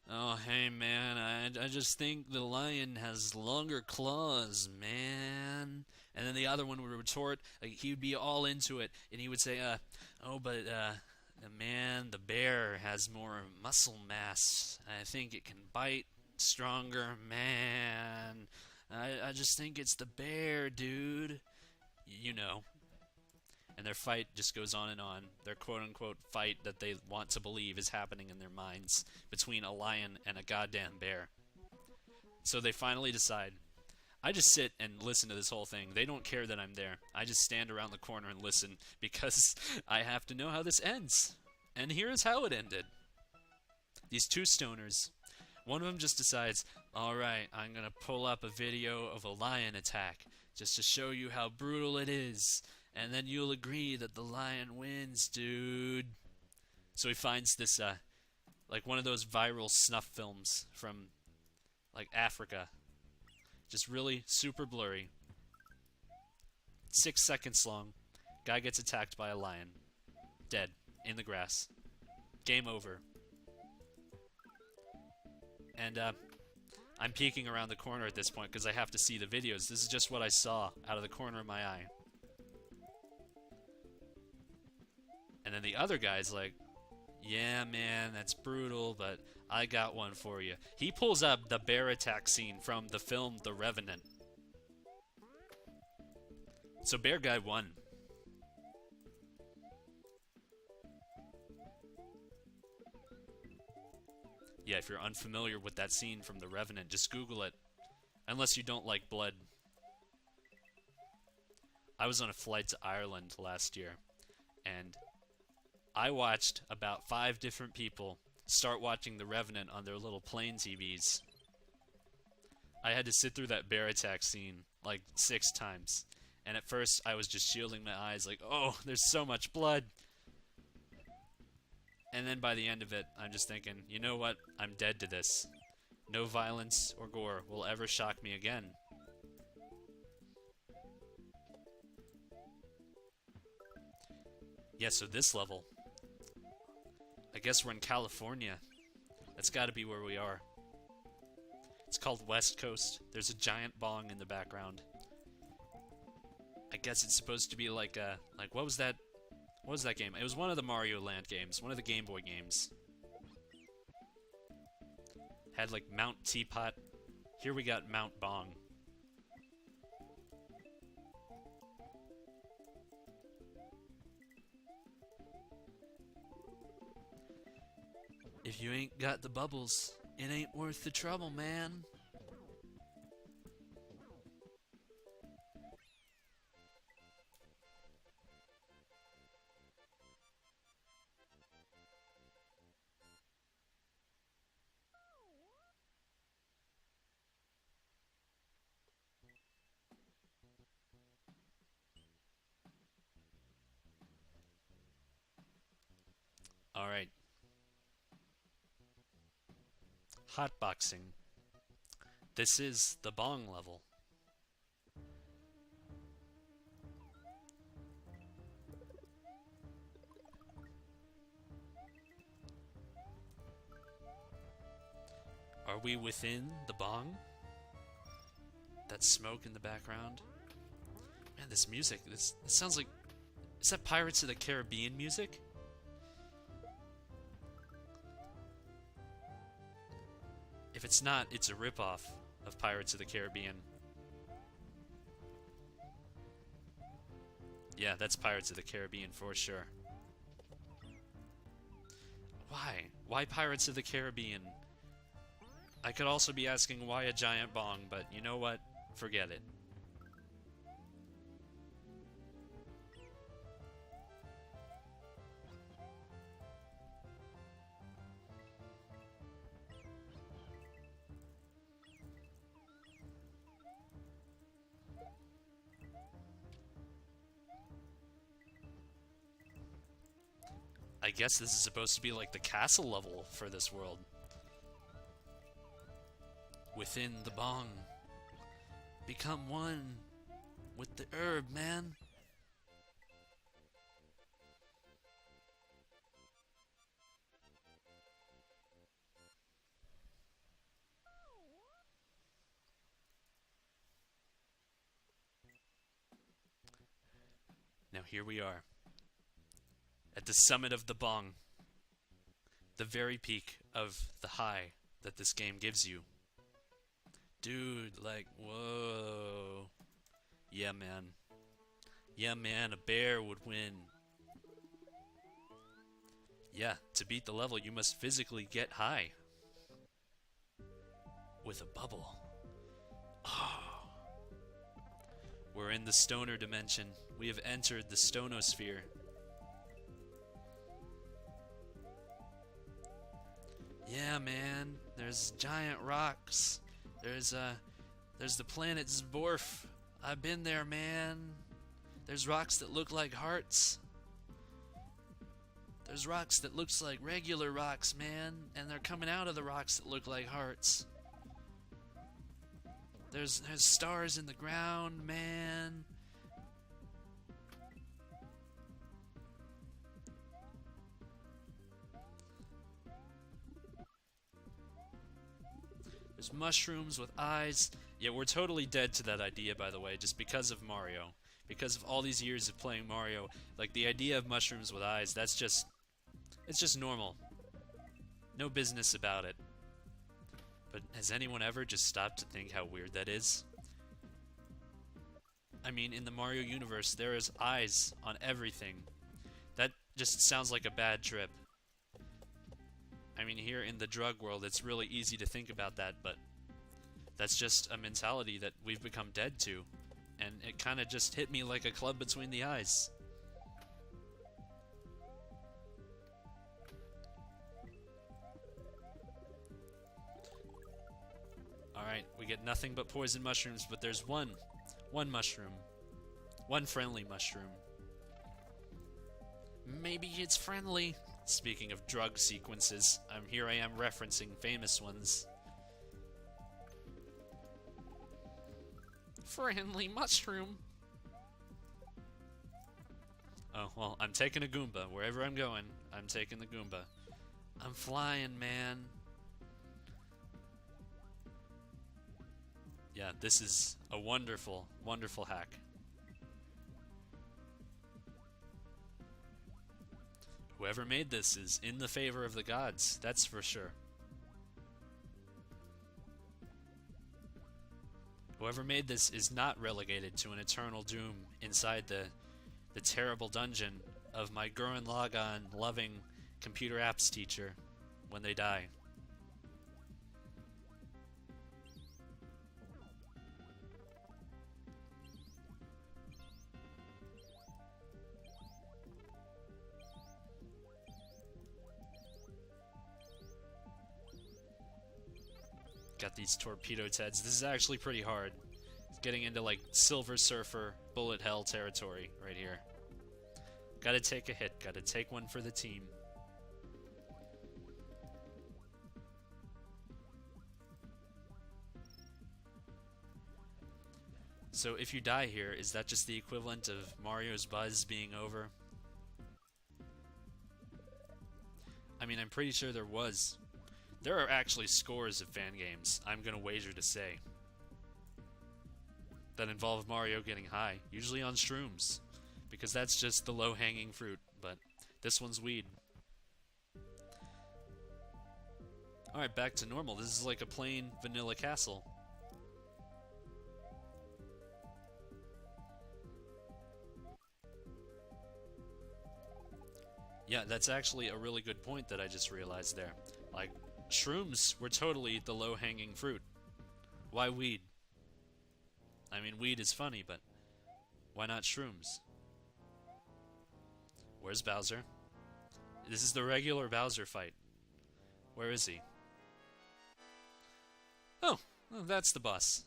"Oh, hey, man, I just think the lion has longer claws, man." And then the other one would retort, like, he would be all into it, and he would say, "Oh, but, man, the bear has more muscle mass. I think it can bite stronger, man. I just think it's the bear, dude." You know. And their fight just goes on and on. Their quote-unquote fight that they want to believe is happening in their minds between a lion and a goddamn bear. So they finally decide. I just sit and listen to this whole thing. They don't care that I'm there. I just stand around the corner and listen because I have to know how this ends. And here's how it ended. These two stoners, one of them just decides, "Alright, I'm gonna pull up a video of a lion attack just to show you how brutal it is. And then you'll agree that the lion wins, dude." So he finds this, like one of those viral snuff films from, like, Africa. Just really super blurry. 6 seconds long. Guy gets attacked by a lion. Dead. In the grass. Game over. And, I'm peeking around the corner at this point because I have to see the videos. This is just what I saw out of the corner of my eye. And then the other guy's like, "Yeah, man, that's brutal, but I got one for you." He pulls up the bear attack scene from the film The Revenant. So bear guy won. Yeah, if you're unfamiliar with that scene from The Revenant, just Google it. Unless you don't like blood. I was on a flight to Ireland last year, and I watched about 5 different people start watching The Revenant on their little plane TVs. I had to sit through that bear attack scene like 6 times. And at first, I was just shielding my eyes like, "Oh, there's so much blood." And then by the end of it, I'm just thinking, you know what? I'm dead to this. No violence or gore will ever shock me again. Yeah, so this level, I guess we're in California. That's gotta be where we are. It's called West Coast. There's a giant bong in the background. I guess it's supposed to be like a, what was that game? It was one of the Mario Land games, one of the Game Boy games. Had like Mount Teapot. Here we got Mount Bong. If you ain't got the bubbles, it ain't worth the trouble, man. Hotboxing. This is the bong level. Are we within the bong? That smoke in the background? Man, this music, this sounds like... Is that Pirates of the Caribbean music? If it's not, it's a ripoff of Pirates of the Caribbean. Yeah, that's Pirates of the Caribbean for sure. Why? Why Pirates of the Caribbean? I could also be asking why a giant bong, but you know what? Forget it. I guess this is supposed to be like the castle level for this world. Within the bong. Become one with the herb, man. Now here we are. At the summit of the bong. The very peak of the high that this game gives you. Dude, like, whoa. Yeah, man. Yeah, man, a bear would win. Yeah, to beat the level, you must physically get high. With a bubble. Oh. We're in the stoner dimension. We have entered the stonosphere. Yeah, man. There's giant rocks. There's the planet Zborf. I've been there, man. There's rocks that look like hearts. There's rocks that looks like regular rocks, man, and they're coming out of the rocks that look like hearts. There's stars in the ground, man. There's mushrooms with eyes. Yeah, we're totally dead to that idea, by the way, just because of Mario. Because of all these years of playing Mario, like, the idea of mushrooms with eyes, that's just... It's just normal. No business about it. But has anyone ever just stopped to think how weird that is? I mean, in the Mario universe, there is eyes on everything. That just sounds like a bad trip. I mean, here in the drug world, it's really easy to think about that, but that's just a mentality that we've become dead to. And it kind of just hit me like a club between the eyes. Alright, we get nothing but poison mushrooms, but there's one mushroom. One friendly mushroom. Maybe it's friendly. Speaking of drug sequences, here I am referencing famous ones. Friendly mushroom. Oh, well, I'm taking a Goomba. Wherever I'm going, I'm taking the Goomba. I'm flying, man. Yeah, this is a wonderful, wonderful hack. Whoever made this is in the favor of the gods, that's for sure. Whoever made this is not relegated to an eternal doom inside the terrible dungeon of my Gurren Lagann loving computer apps teacher when they die. Got these torpedo heads. This is actually pretty hard. It's getting into like Silver Surfer, bullet hell territory right here. Gotta take a hit. Gotta take one for the team. So if you die here, is that just the equivalent of Mario's buzz being over? I mean, I'm pretty sure there was. There are actually scores of fan games, I'm gonna wager to say, that involve Mario getting high, usually on shrooms, because that's just the low-hanging fruit, but this one's weed. Alright, back to normal. This is like a plain vanilla castle. Yeah, that's actually a really good point that I just realized there. Like, shrooms were totally the low-hanging fruit. Why weed? I mean, weed is funny, but why not shrooms? Where's Bowser? This is the regular Bowser fight. Where is he? Oh, well, that's the boss.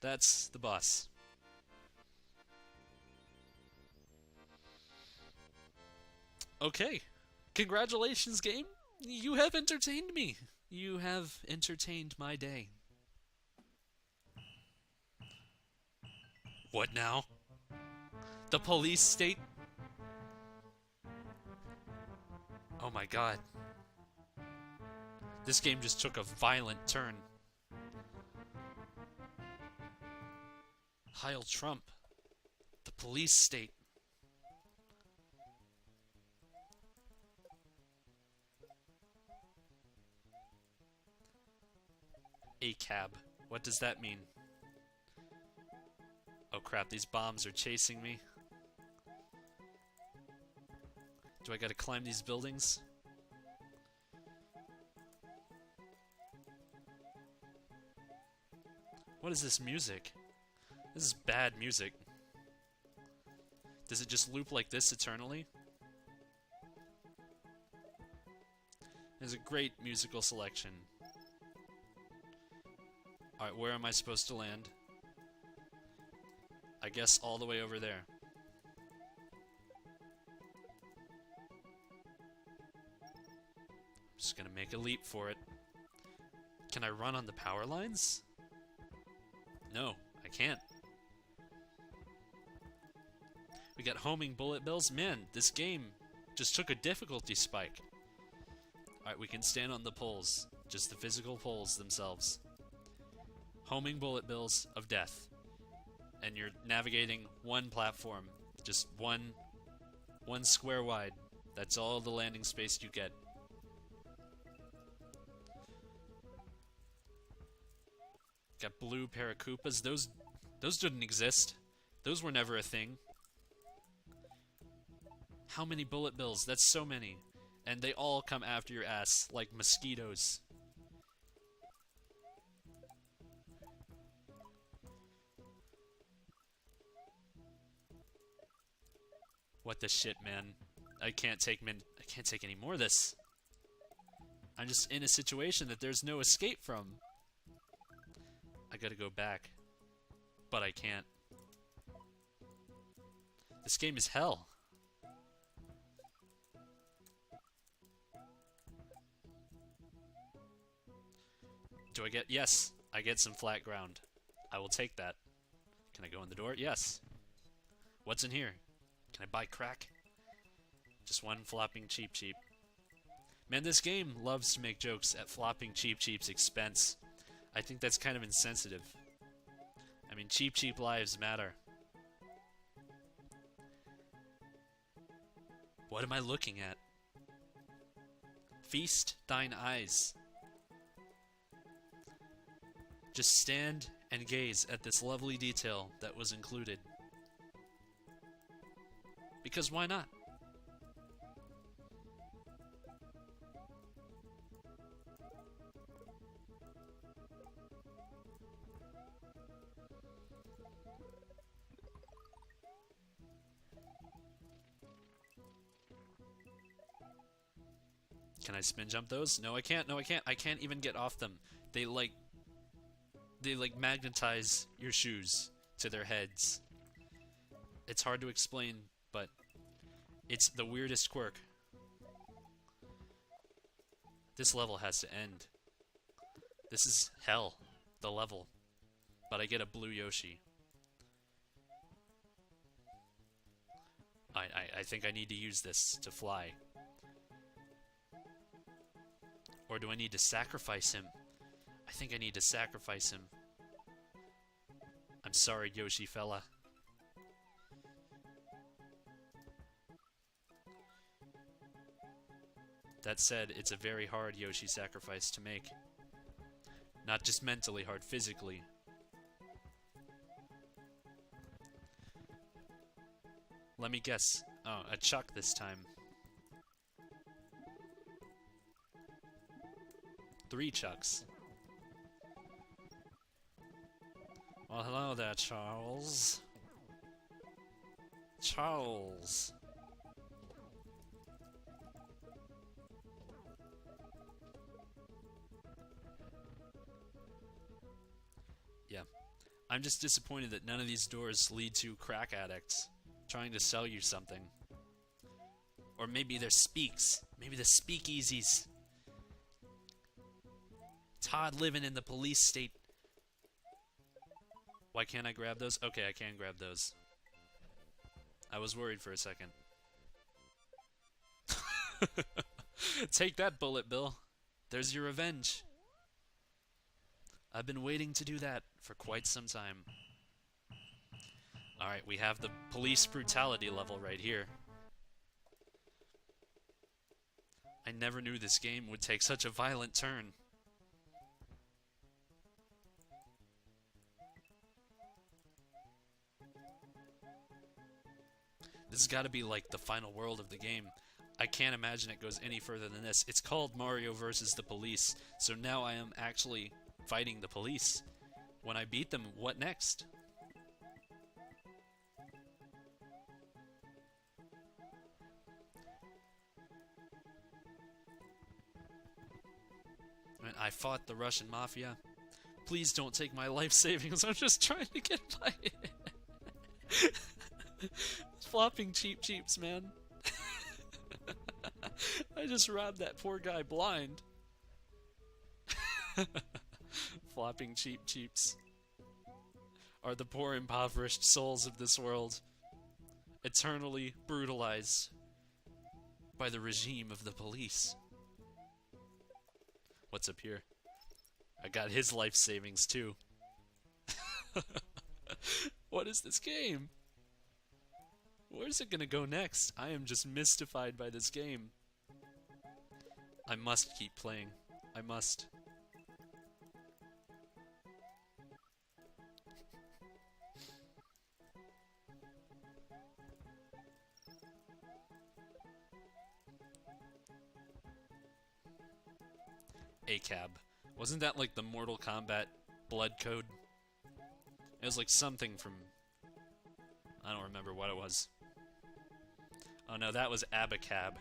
That's the boss. Okay. Congratulations, game. You have entertained me. You have entertained my day. What now? The police state? Oh my god. This game just took a violent turn. Heil Trump. The police state. A cab. What does that mean? Oh crap, these bombs are chasing me. Do I gotta climb these buildings? What is this music? This is bad music. Does it just loop like this eternally? There's a great musical selection. Alright, where am I supposed to land? I guess all the way over there. I'm just gonna make a leap for it. Can I run on the power lines? No, I can't. We got homing bullet bills. Man, this game just took a difficulty spike. Alright, we can stand on the poles. Just the physical poles themselves. Homing bullet bills of death. And you're navigating one platform. Just one square wide. That's all the landing space you get. Got blue Paracoopas. Those didn't exist. Those were never a thing. How many bullet bills? That's so many. And they all come after your ass like mosquitoes. What the shit, man? I can't take any more of this. I'm just in a situation that there's no escape from. I gotta go back. But I can't. This game is hell. Do I get... Yes, I get some flat ground. I will take that. Can I go in the door? Yes. What's in here? Can I buy crack? Just one flopping Cheep Cheep. Man, this game loves to make jokes at flopping Cheep Cheep's expense. I think that's kind of insensitive. I mean, Cheep Cheep lives matter. What am I looking at? Feast thine eyes. Just stand and gaze at this lovely detail that was included. Because why not? Can I spin jump those? No, I can't. No, I can't. I can't even get off them. They like magnetize your shoes to their heads. It's hard to explain, but it's the weirdest quirk. This level has to end. This is hell. The level. but I get a blue Yoshi. I think I need to use this to fly. Or do I need to sacrifice him? I think I need to sacrifice him. I'm sorry, Yoshi fella. That said, it's a very hard Yoshi sacrifice to make. Not just mentally hard, physically. Let me guess. Oh, a Chuck this time. 3 Chucks. Well, hello there, Charles. Charles. Yeah. I'm just disappointed that none of these doors lead to crack addicts trying to sell you something. Or maybe they're speaks. Maybe the speakeasies. It's hard living in the police state. Why can't I grab those? Okay, I can grab those. I was worried for a second. Take that, Bullet Bill. There's your revenge. I've been waiting to do that for quite some time. Alright, we have the police brutality level right here. I never knew this game would take such a violent turn. This has got to be like the final world of the game. I can't imagine it goes any further than this. It's called Mario vs. the Police, so now I am actually fighting the police. When I beat them, what next? I fought the Russian mafia. Please don't take my life savings. I'm just trying to get by. Flopping cheaps, man. I just robbed that poor guy blind. Flopping cheaps are the poor impoverished souls of this world, eternally brutalized by the regime of the police. What's up here? I got his life savings too. What is this game? Where's it gonna go next? I am just mystified by this game. I must keep playing. I must. ACAB. Wasn't that like the Mortal Kombat blood code? It was like something from... I don't remember what it was. Oh no, that was Abacab.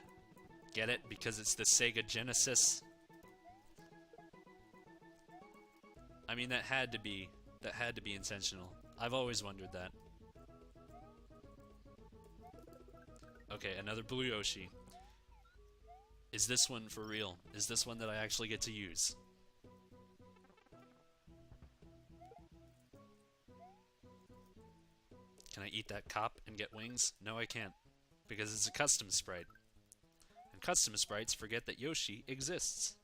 Get it? Because it's the Sega Genesis? I mean, that had to be intentional. I've always wondered that. Okay, another blue Yoshi. Is this one for real? Is this one that I actually get to use? Can I eat that cop and get wings? No, I can't. Because it's a custom sprite. And custom sprites forget that Yoshi exists.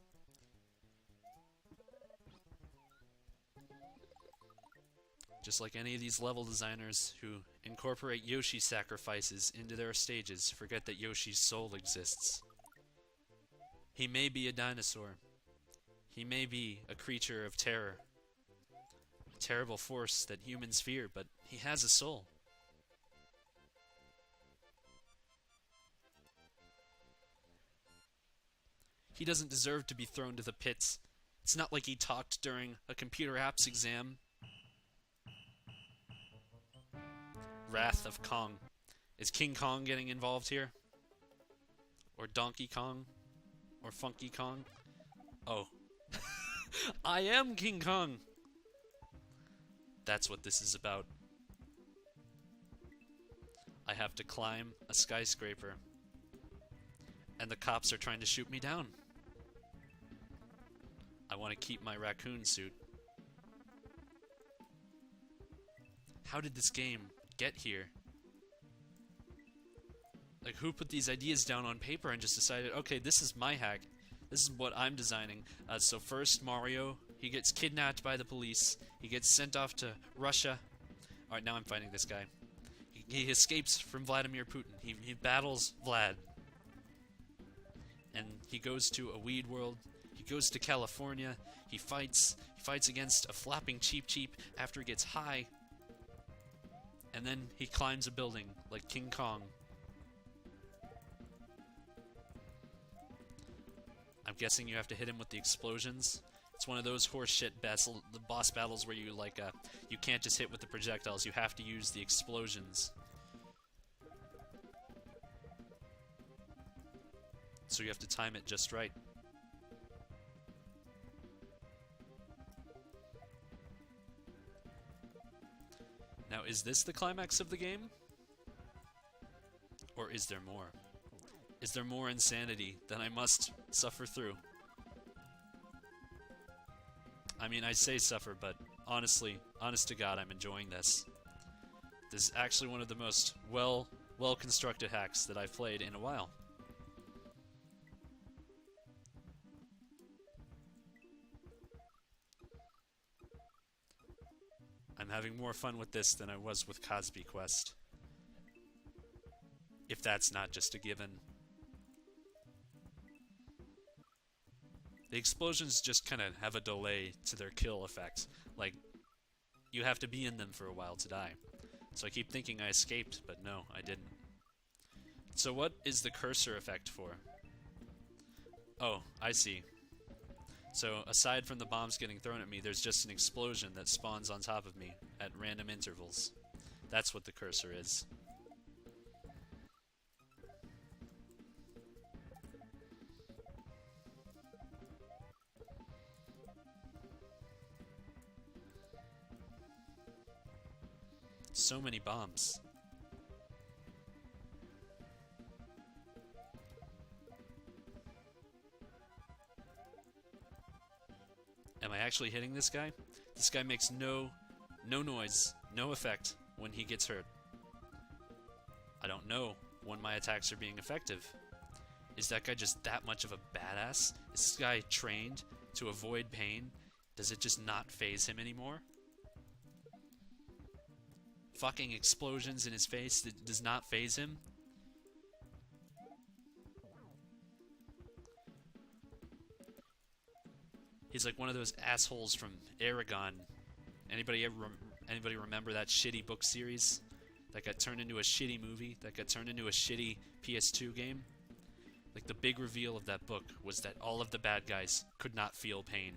Just like any of these level designers who incorporate Yoshi sacrifices into their stages forget that Yoshi's soul exists. He may be a dinosaur. He may be a creature of terror. A terrible force that humans fear, but he has a soul. He doesn't deserve to be thrown to the pits. It's not like he talked during a computer apps exam. Wrath of Kong. Is King Kong getting involved here? Or Donkey Kong? Or Funky Kong? Oh. I am King Kong! That's what this is about. I have to climb a skyscraper. And the cops are trying to shoot me down. I want to keep my raccoon suit. how did this game get here? Like, who put these ideas down on paper and just decided, okay, this is my hack. This is what I'm designing. So first, Mario, he gets kidnapped by the police. He gets sent off to Russia. Alright, now I'm fighting this guy. He escapes from Vladimir Putin. He battles Vlad. And he goes to a weed world. He goes to California. He fights against a flapping Cheep Cheep after he gets high. And then he climbs a building like King Kong. I'm guessing you have to hit him with the explosions. It's one of those horseshit boss battles where you you can't just hit with the projectiles. You have to use the explosions. So you have to time it just right. Now, is this the climax of the game? Or is there more? Is there more insanity that I must suffer through? I mean, I say suffer, but honestly, honest to God, I'm enjoying this. This is actually one of the most well-constructed hacks that I've played in a while. I'm having more fun with this than I was with Cosbyquest. If that's not just a given. The explosions just kind of have a delay to their kill effect. Like, you have to be in them for a while to die. So I keep thinking I escaped, but no, I didn't. So what is the cursor effect for? Oh, I see. So aside from the bombs getting thrown at me, there's just an explosion that spawns on top of me at random intervals. That's what the cursor is. So many bombs. Am I actually hitting this guy? This guy makes no noise, no effect when he gets hurt. I don't know when my attacks are being effective. Is that guy just that much of a badass? Is this guy trained to avoid pain? Does it just not faze him anymore? Fucking explosions in his face that does not faze him? He's like one of those assholes from Aragon. Anybody remember that shitty book series that got turned into a shitty movie, that got turned into a shitty PS2 game? Like, the big reveal of that book was that all of the bad guys could not feel pain.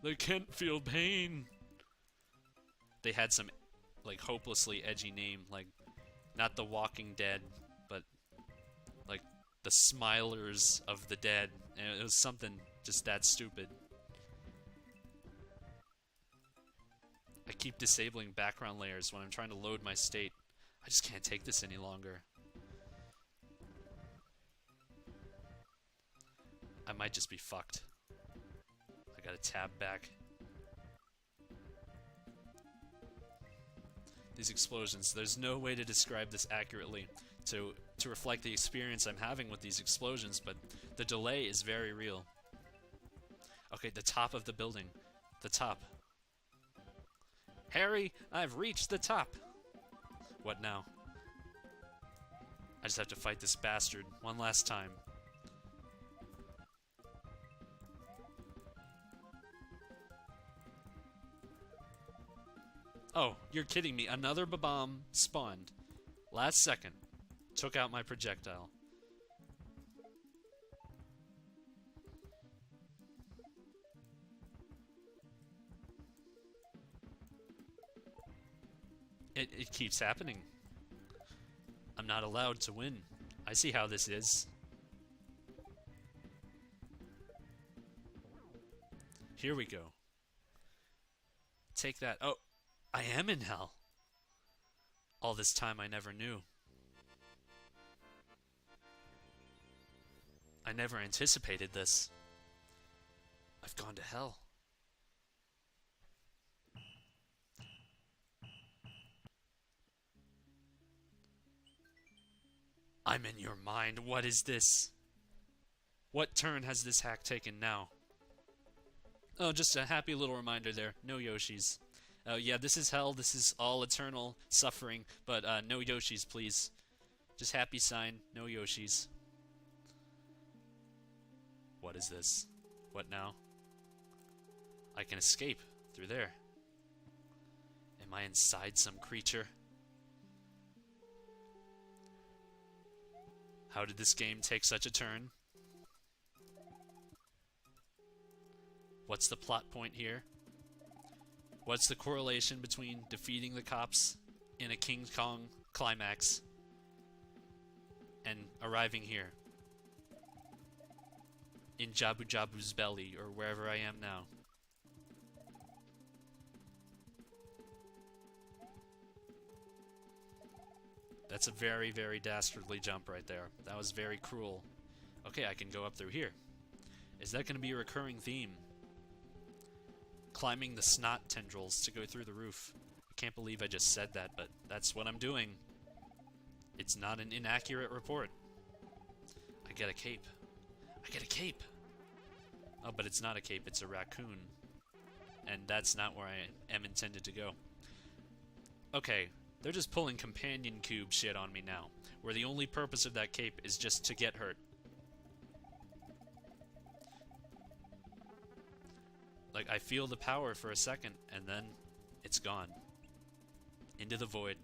They can't feel pain. They had some like hopelessly edgy name, like not the Walking Dead, but like the Smilers of the Dead, and it was something just that stupid. I keep disabling background layers when I'm trying to load my state. I just can't take this any longer. I might just be fucked. I gotta tab back. These explosions, there's no way to describe this accurately to reflect the experience I'm having with these explosions, but the delay is very real. Okay, the top of the building. The top. Harry, I've reached the top! What now? I just have to fight this bastard one last time. Oh, you're kidding me. Another bomb spawned. Last second. Took out my projectile. It keeps happening. I'm not allowed to win. I see how this is. Here we go. Take that. Oh, I am in hell. All this time I never knew. I never anticipated this. I've gone to hell. I'm in your mind. What is this? What turn has this hack taken now? Oh, just a happy little reminder there. No Yoshis. Oh, yeah, this is hell. This is all eternal suffering. But no Yoshis, please. Just happy sign. No Yoshis. What is this? What now? I can escape through there. Am I inside some creature? How did this game take such a turn? What's the plot point here? What's the correlation between defeating the cops in a King Kong climax and arriving here? In Jabu Jabu's belly, or wherever I am now. That's a very, very dastardly jump right there. That was very cruel. Okay, I can go up through here. Is that going to be a recurring theme? Climbing the snot tendrils to go through the roof. I can't believe I just said that, but that's what I'm doing. It's not an inaccurate report. I get a cape. I get a cape! Oh, but it's not a cape, it's a raccoon. And that's not where I am intended to go. Okay, they're just pulling companion cube shit on me now, where the only purpose of that cape is just to get hurt. Like, I feel the power for a second, and then it's gone. Into the void.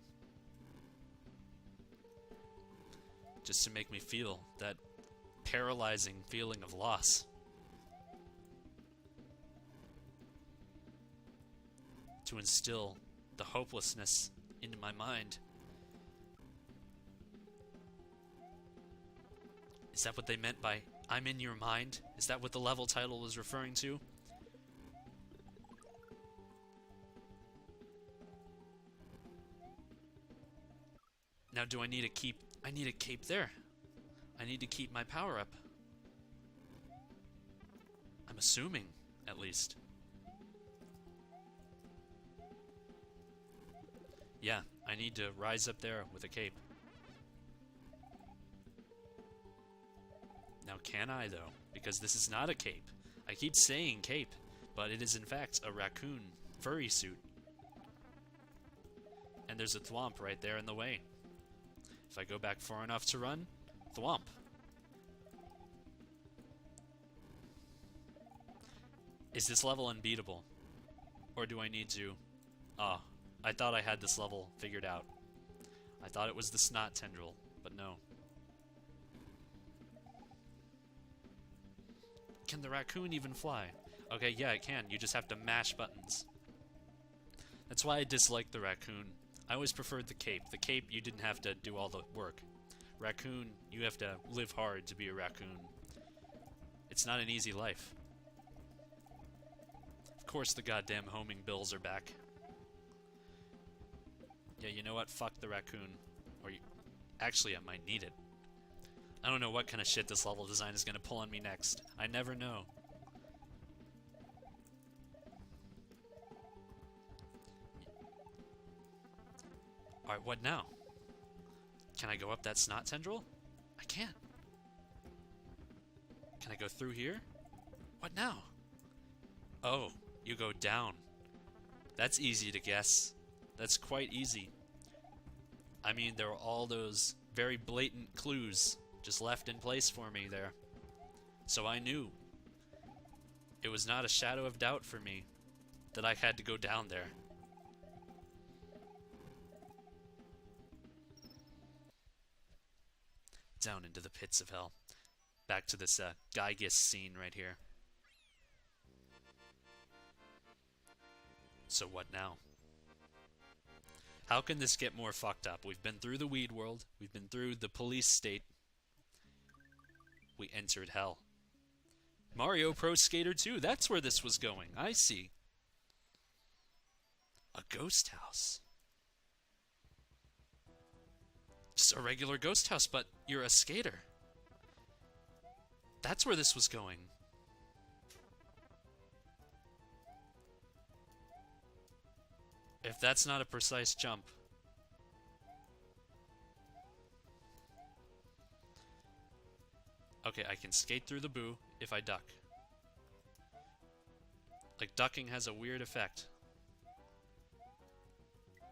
Just to make me feel that paralyzing feeling of loss. To instill the hopelessness into my mind. Is that what they meant by I'm in your mind? Is that what the level title was referring to? Now do I need a keep? I need a cape there. I need to keep my power up. I'm assuming, at least. Yeah, I need to rise up there with a cape. Now can I, though? Because this is not a cape. I keep saying cape, but it is in fact a raccoon furry suit. And there's a thwomp right there in the way. If I go back far enough to run, thwomp. Is this level unbeatable? Or do I need to... Ah, I thought I had this level figured out. I thought it was the snot tendril, but no. Can the raccoon even fly? Okay, yeah, it can. You just have to mash buttons. That's why I dislike the raccoon. I always preferred the cape. The cape, you didn't have to do all the work. Raccoon, you have to live hard to be a raccoon. It's not an easy life. Of course the goddamn homing bills are back. Yeah, you know what? Fuck the raccoon. Or you... Actually, I might need it. I don't know what kind of shit this level design is gonna pull on me next. I never know. Alright, what now? Can I go up that snot tendril? I can't. Can I go through here? What now? Oh, you go down. That's easy to guess. That's quite easy. I mean, there were all those very blatant clues just left in place for me there. So I knew. It was not a shadow of doubt for me that I had to go down there. Down into the pits of hell. Back to this Gygus scene right here. So what now? How can this get more fucked up? We've been through the weed world. We've been through the police state. We entered hell. Mario Pro Skater 2. That's where this was going. I see. A ghost house. Just a regular ghost house, but you're a skater. That's where this was going. If that's not a precise jump. Okay, I can skate through the boo if I duck. Like, ducking has a weird effect.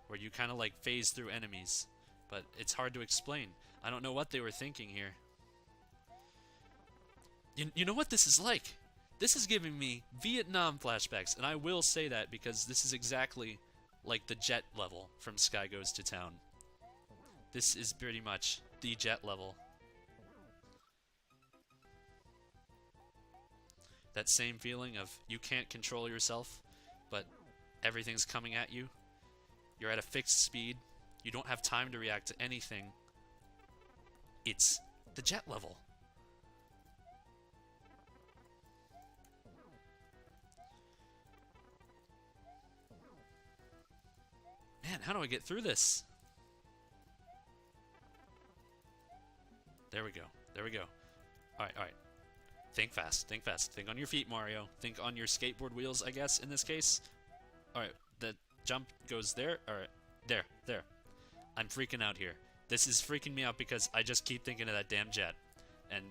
Where you kind of like phase through enemies. But it's hard to explain. I don't know what they were thinking here. You know what this is like? This is giving me Vietnam flashbacks. And I will say that because this is exactly like the jet level from Sky Goes to Town. This is pretty much the jet level. That same feeling of you can't control yourself, but everything's coming at you. You're at a fixed speed. You don't have time to react to anything. It's the jet level. Man, how do I get through this? There we go. There we go. Alright, alright. Think fast. Think fast. Think on your feet, Mario. Think on your skateboard wheels, I guess, in this case. Alright, the jump goes there. Alright, there, there. I'm freaking out here. This is freaking me out because I just keep thinking of that damn jet. And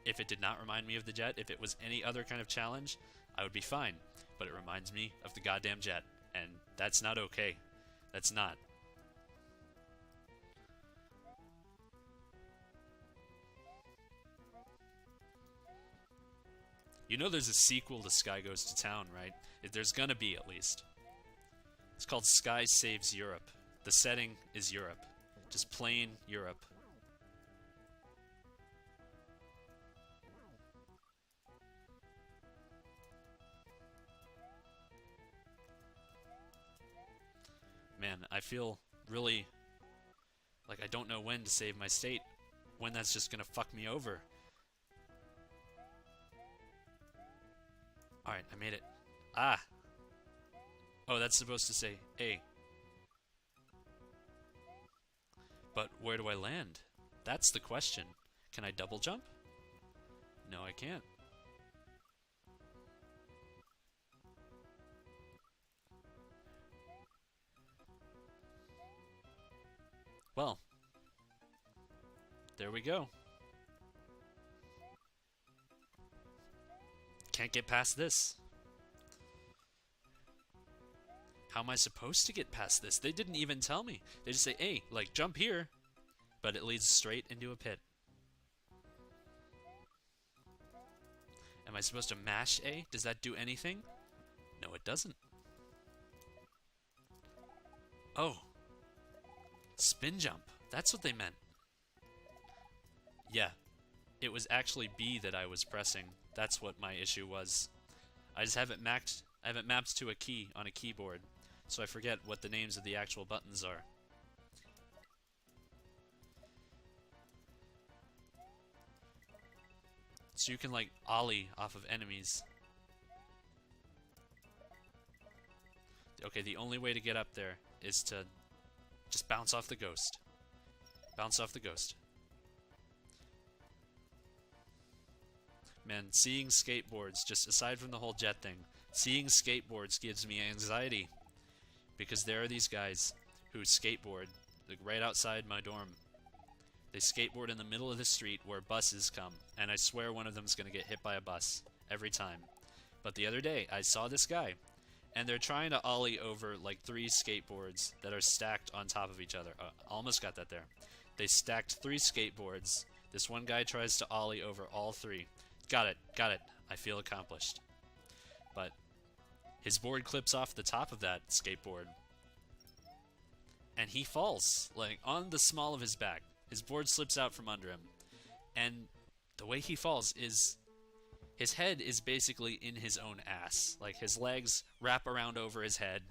if it did not remind me of the jet, if it was any other kind of challenge, I would be fine. But it reminds me of the goddamn jet. And that's not okay. That's not. You know there's a sequel to Sky Goes to Town, right? There's gonna be, at least. It's called Sky Saves Europe. The setting is Europe. Just plain Europe. Man, I feel really like I don't know when to save my state. When that's just gonna fuck me over. Alright, I made it. Ah! Oh, that's supposed to say A. But where do I land? That's the question. Can I double jump? No, I can't. Well, there we go. Can't get past this. How am I supposed to get past this? They didn't even tell me. They just say, hey, like, jump here. But it leads straight into a pit. Am I supposed to mash A? Does that do anything? No, it doesn't. Oh. Spin jump. That's what they meant. Yeah. It was actually B that I was pressing. That's what my issue was. I just haven't mapped to a key on a keyboard, so I forget what the names of the actual buttons are. So you can like ollie off of enemies. Okay, the only way to get up there is to just bounce off the ghost. Bounce off the ghost. Man, seeing skateboards, just aside from the whole jet thing, seeing skateboards gives me anxiety. Because there are these guys who skateboard like right outside my dorm. They skateboard in the middle of the street where buses come, and I swear one of them is going to get hit by a bus every time. But the other day, I saw this guy, and they're trying to ollie over like 3 skateboards that are stacked on top of each other. Almost got that there. They stacked 3 skateboards. This one guy tries to ollie over all 3. Got it, got it. I feel accomplished. But his board clips off the top of that skateboard, and he falls, like, on the small of his back. His board slips out from under him, and the way he falls is his head is basically in his own ass. Like, his legs wrap around over his head.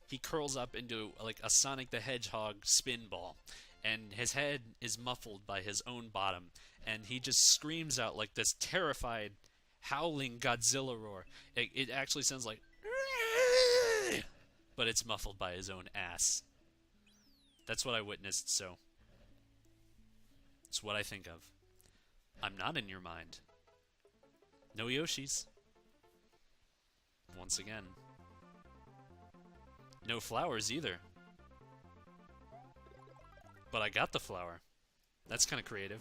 He curls up into, like, a Sonic the Hedgehog spin ball, and his head is muffled by his own bottom, and he just screams out like this terrified, howling Godzilla roar. It actually sounds like, but it's muffled by his own ass. That's what I witnessed, so it's what I think of. I'm not in your mind. No Yoshis. Once again. No flowers either. But I got the flower. That's kind of creative.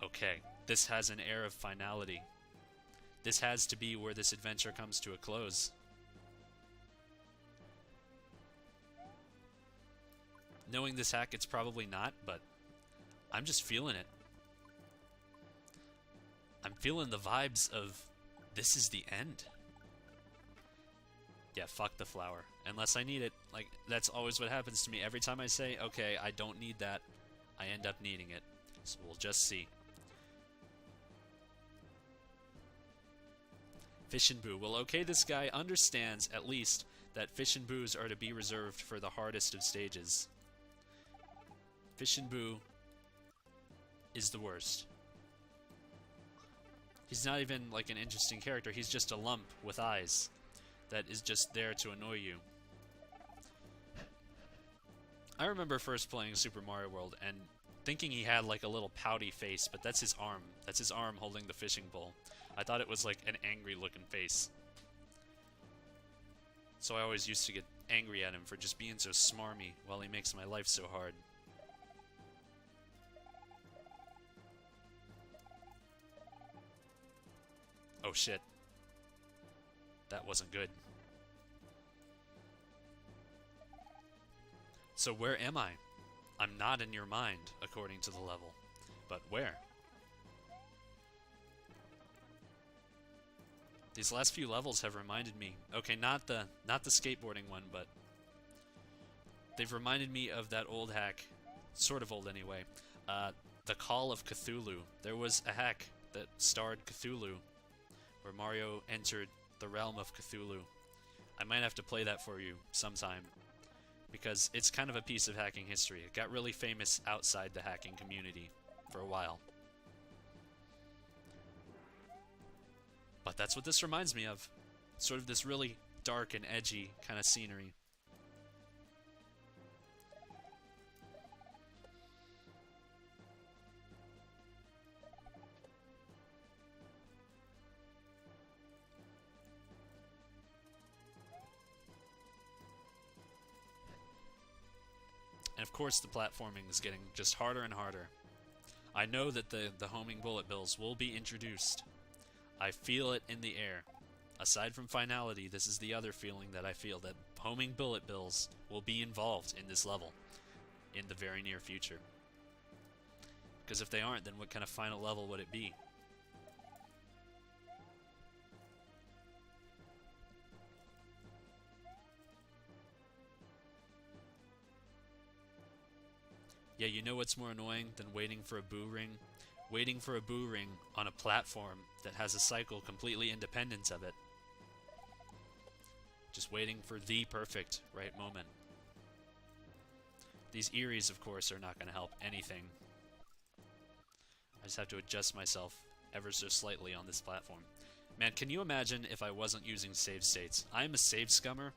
Okay, this has an air of finality. This has to be where this adventure comes to a close. Knowing this hack, it's probably not, but I'm just feeling it. I'm feeling the vibes of this is the end. Yeah, fuck the flower. Unless I need it. Like, that's always what happens to me. Every time I say, okay, I don't need that, I end up needing it. So we'll just see. Fish and Boo. Well, okay, this guy understands, at least, that Fish and Boos are to be reserved for the hardest of stages. Fish and Boo is the worst. He's not even, like, an interesting character. He's just a lump with eyes that is just there to annoy you. I remember first playing Super Mario World and thinking he had, like, a little pouty face, but that's his arm. That's his arm holding the fishing pole. I thought it was, like, an angry-looking face. So I always used to get angry at him for just being so smarmy while he makes my life so hard. Oh shit. That wasn't good. So where am I? I'm not in your mind, according to the level. But where? These last few levels have reminded me, okay, not the skateboarding one, but they've reminded me of that old hack, sort of old anyway, the Call of Cthulhu. There was a hack that starred Cthulhu, where Mario entered the realm of Cthulhu. I might have to play that for you sometime, because it's kind of a piece of hacking history. It got really famous outside the hacking community for a while. But that's what this reminds me of. Sort of this really dark and edgy kind of scenery. And of course the platforming is getting just harder and harder. I know that the homing bullet bills will be introduced. I feel it in the air. Aside from finality, this is the other feeling that I feel, that homing bullet bills will be involved in this level in the very near future. Because if they aren't, then what kind of final level would it be? Yeah, you know what's more annoying than waiting for a boo ring? Waiting for a boo ring on a platform that has a cycle completely independent of it. Just waiting for the perfect right moment. These Eries, of course, are not going to help anything. I just have to adjust myself ever so slightly on this platform. Man, can you imagine if I wasn't using save states? I'm a save scummer,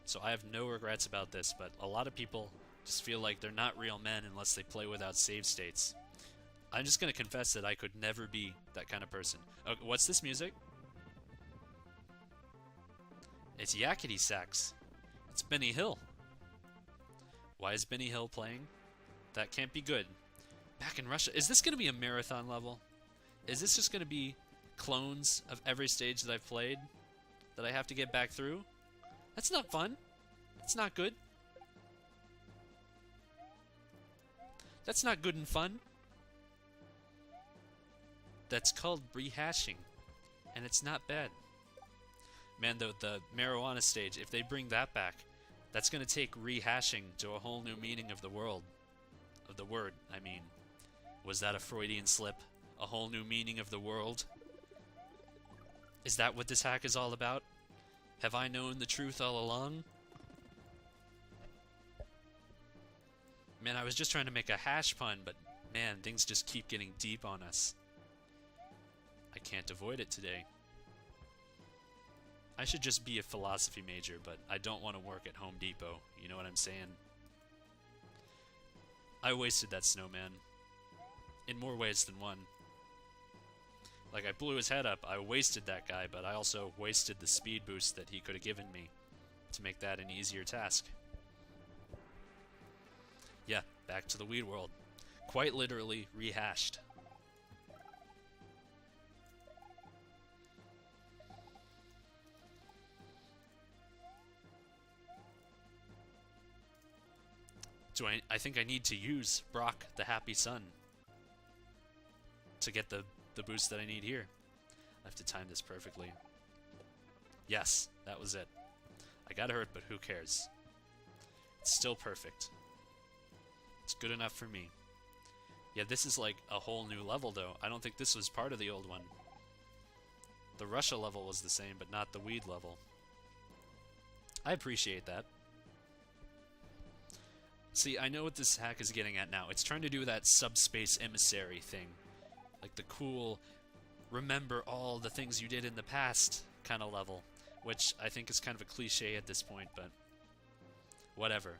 so I have no regrets about this, but a lot of people just feel like they're not real men unless they play without save states. I'm just going to confess that I could never be that kind of person. Okay, what's this music? It's Yakety Sax. It's Benny Hill. Why is Benny Hill playing? That can't be good. Back in Russia. Is this going to be a marathon level? Is this just going to be clones of every stage that I've played that I have to get back through? That's not fun. That's not good. That's not good and fun. That's called rehashing, and it's not bad. Man, though, the marijuana stage, if they bring that back, that's going to take rehashing to a whole new meaning of the world. Of the word, I mean. Was that a Freudian slip? A whole new meaning of the world? Is that what this hack is all about? Have I known the truth all along? Man, I was just trying to make a hash pun, but man, things just keep getting deep on us. I can't avoid it today. I should just be a philosophy major, but I don't want to work at Home Depot. You know what I'm saying? I wasted that snowman. In more ways than one. Like, I blew his head up. I wasted that guy, but I also wasted the speed boost that he could have given me to make that an easier task. Yeah, back to the Weed World. Quite literally rehashed. I think I need to use Brock the Happy Sun to get the boost that I need here. I have to time this perfectly. Yes, that was it. I got hurt, but who cares? It's still perfect. It's good enough for me. Yeah, this is like a whole new level, though. I don't think this was part of the old one. The Russia level was the same, but not the weed level. I appreciate that. See, I know what this hack is getting at now. It's trying to do that subspace emissary thing. Like the cool, remember all the things you did in the past kind of level. Which I think is kind of a cliche at this point, but whatever.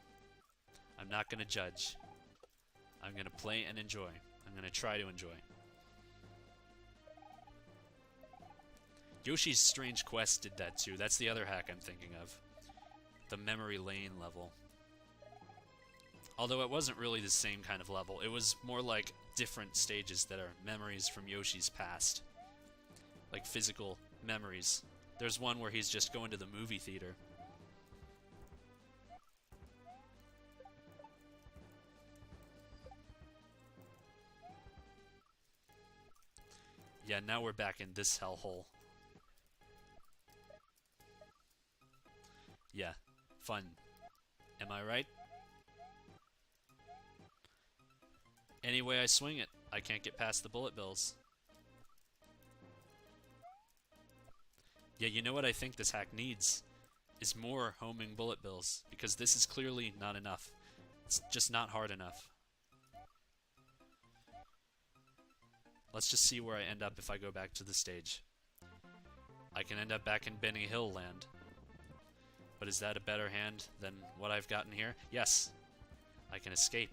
I'm not going to judge. I'm going to play and enjoy. I'm going to try to enjoy. Yoshi's Strange Quest did that too. That's the other hack I'm thinking of. The memory lane level. Although it wasn't really the same kind of level. It was more like different stages that are memories from Yoshi's past. Like physical memories. There's one where he's just going to the movie theater. Yeah, now we're back in this hellhole. Yeah, fun. Am I right? Any way I swing it, I can't get past the bullet bills. Yeah, you know what I think this hack needs? Is more homing bullet bills, because this is clearly not enough. It's just not hard enough. Let's just see where I end up if I go back to the stage. I can end up back in Benny Hill land. But is that a better hand than what I've gotten here? Yes. I can escape.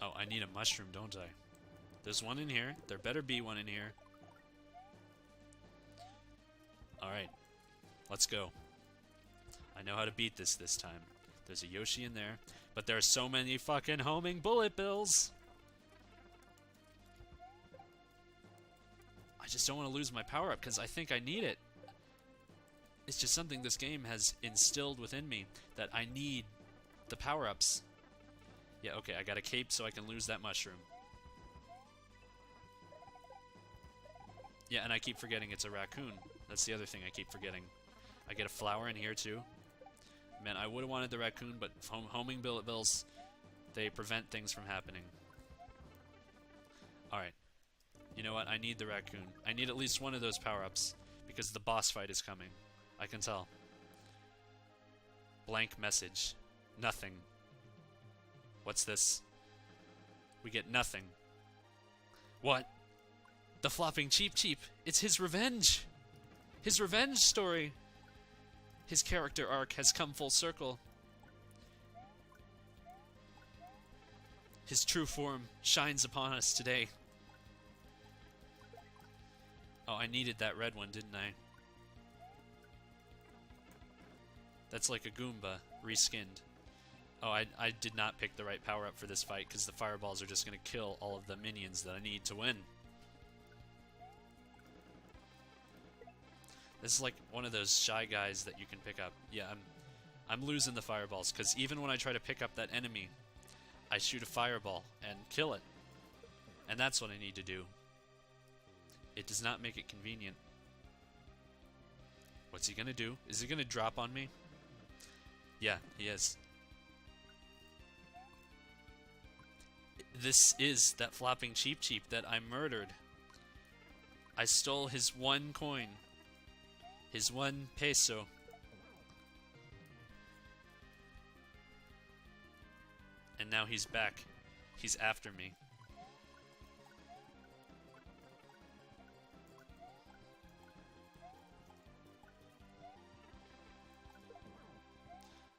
Oh, I need a mushroom, don't I? There's one in here. There better be one in here. Alright. Let's go. I know how to beat this time. There's a Yoshi in there. But there are so many fucking homing bullet bills! I just don't want to lose my power-up because I think I need it. It's just something this game has instilled within me that I need the power-ups. Yeah, okay, I got a cape so I can lose that mushroom. Yeah, and I keep forgetting it's a raccoon. That's the other thing I keep forgetting. I get a flower in here, too. Man, I would have wanted the raccoon, but homing bullet bills, they prevent things from happening. Alright. You know what? I need the raccoon. I need at least one of those power-ups, because the boss fight is coming. I can tell. Blank message. Nothing. What's this? We get nothing. What? The flopping Cheep Cheep. It's his revenge. His revenge story. His character arc has come full circle. His true form shines upon us today. Oh, I needed that red one, didn't I? That's like a Goomba, reskinned. Oh, I did not pick the right power-up for this fight, because the fireballs are just going to kill all of the minions that I need to win. This is like one of those shy guys that you can pick up. Yeah, I'm losing the fireballs, because even when I try to pick up that enemy, I shoot a fireball and kill it. And that's what I need to do. It does not make it convenient. What's he going to do? Is he going to drop on me? Yeah, he is. This is that flopping Cheep Cheep that I murdered. I stole his one coin. His 1 peso. And now he's back. He's after me.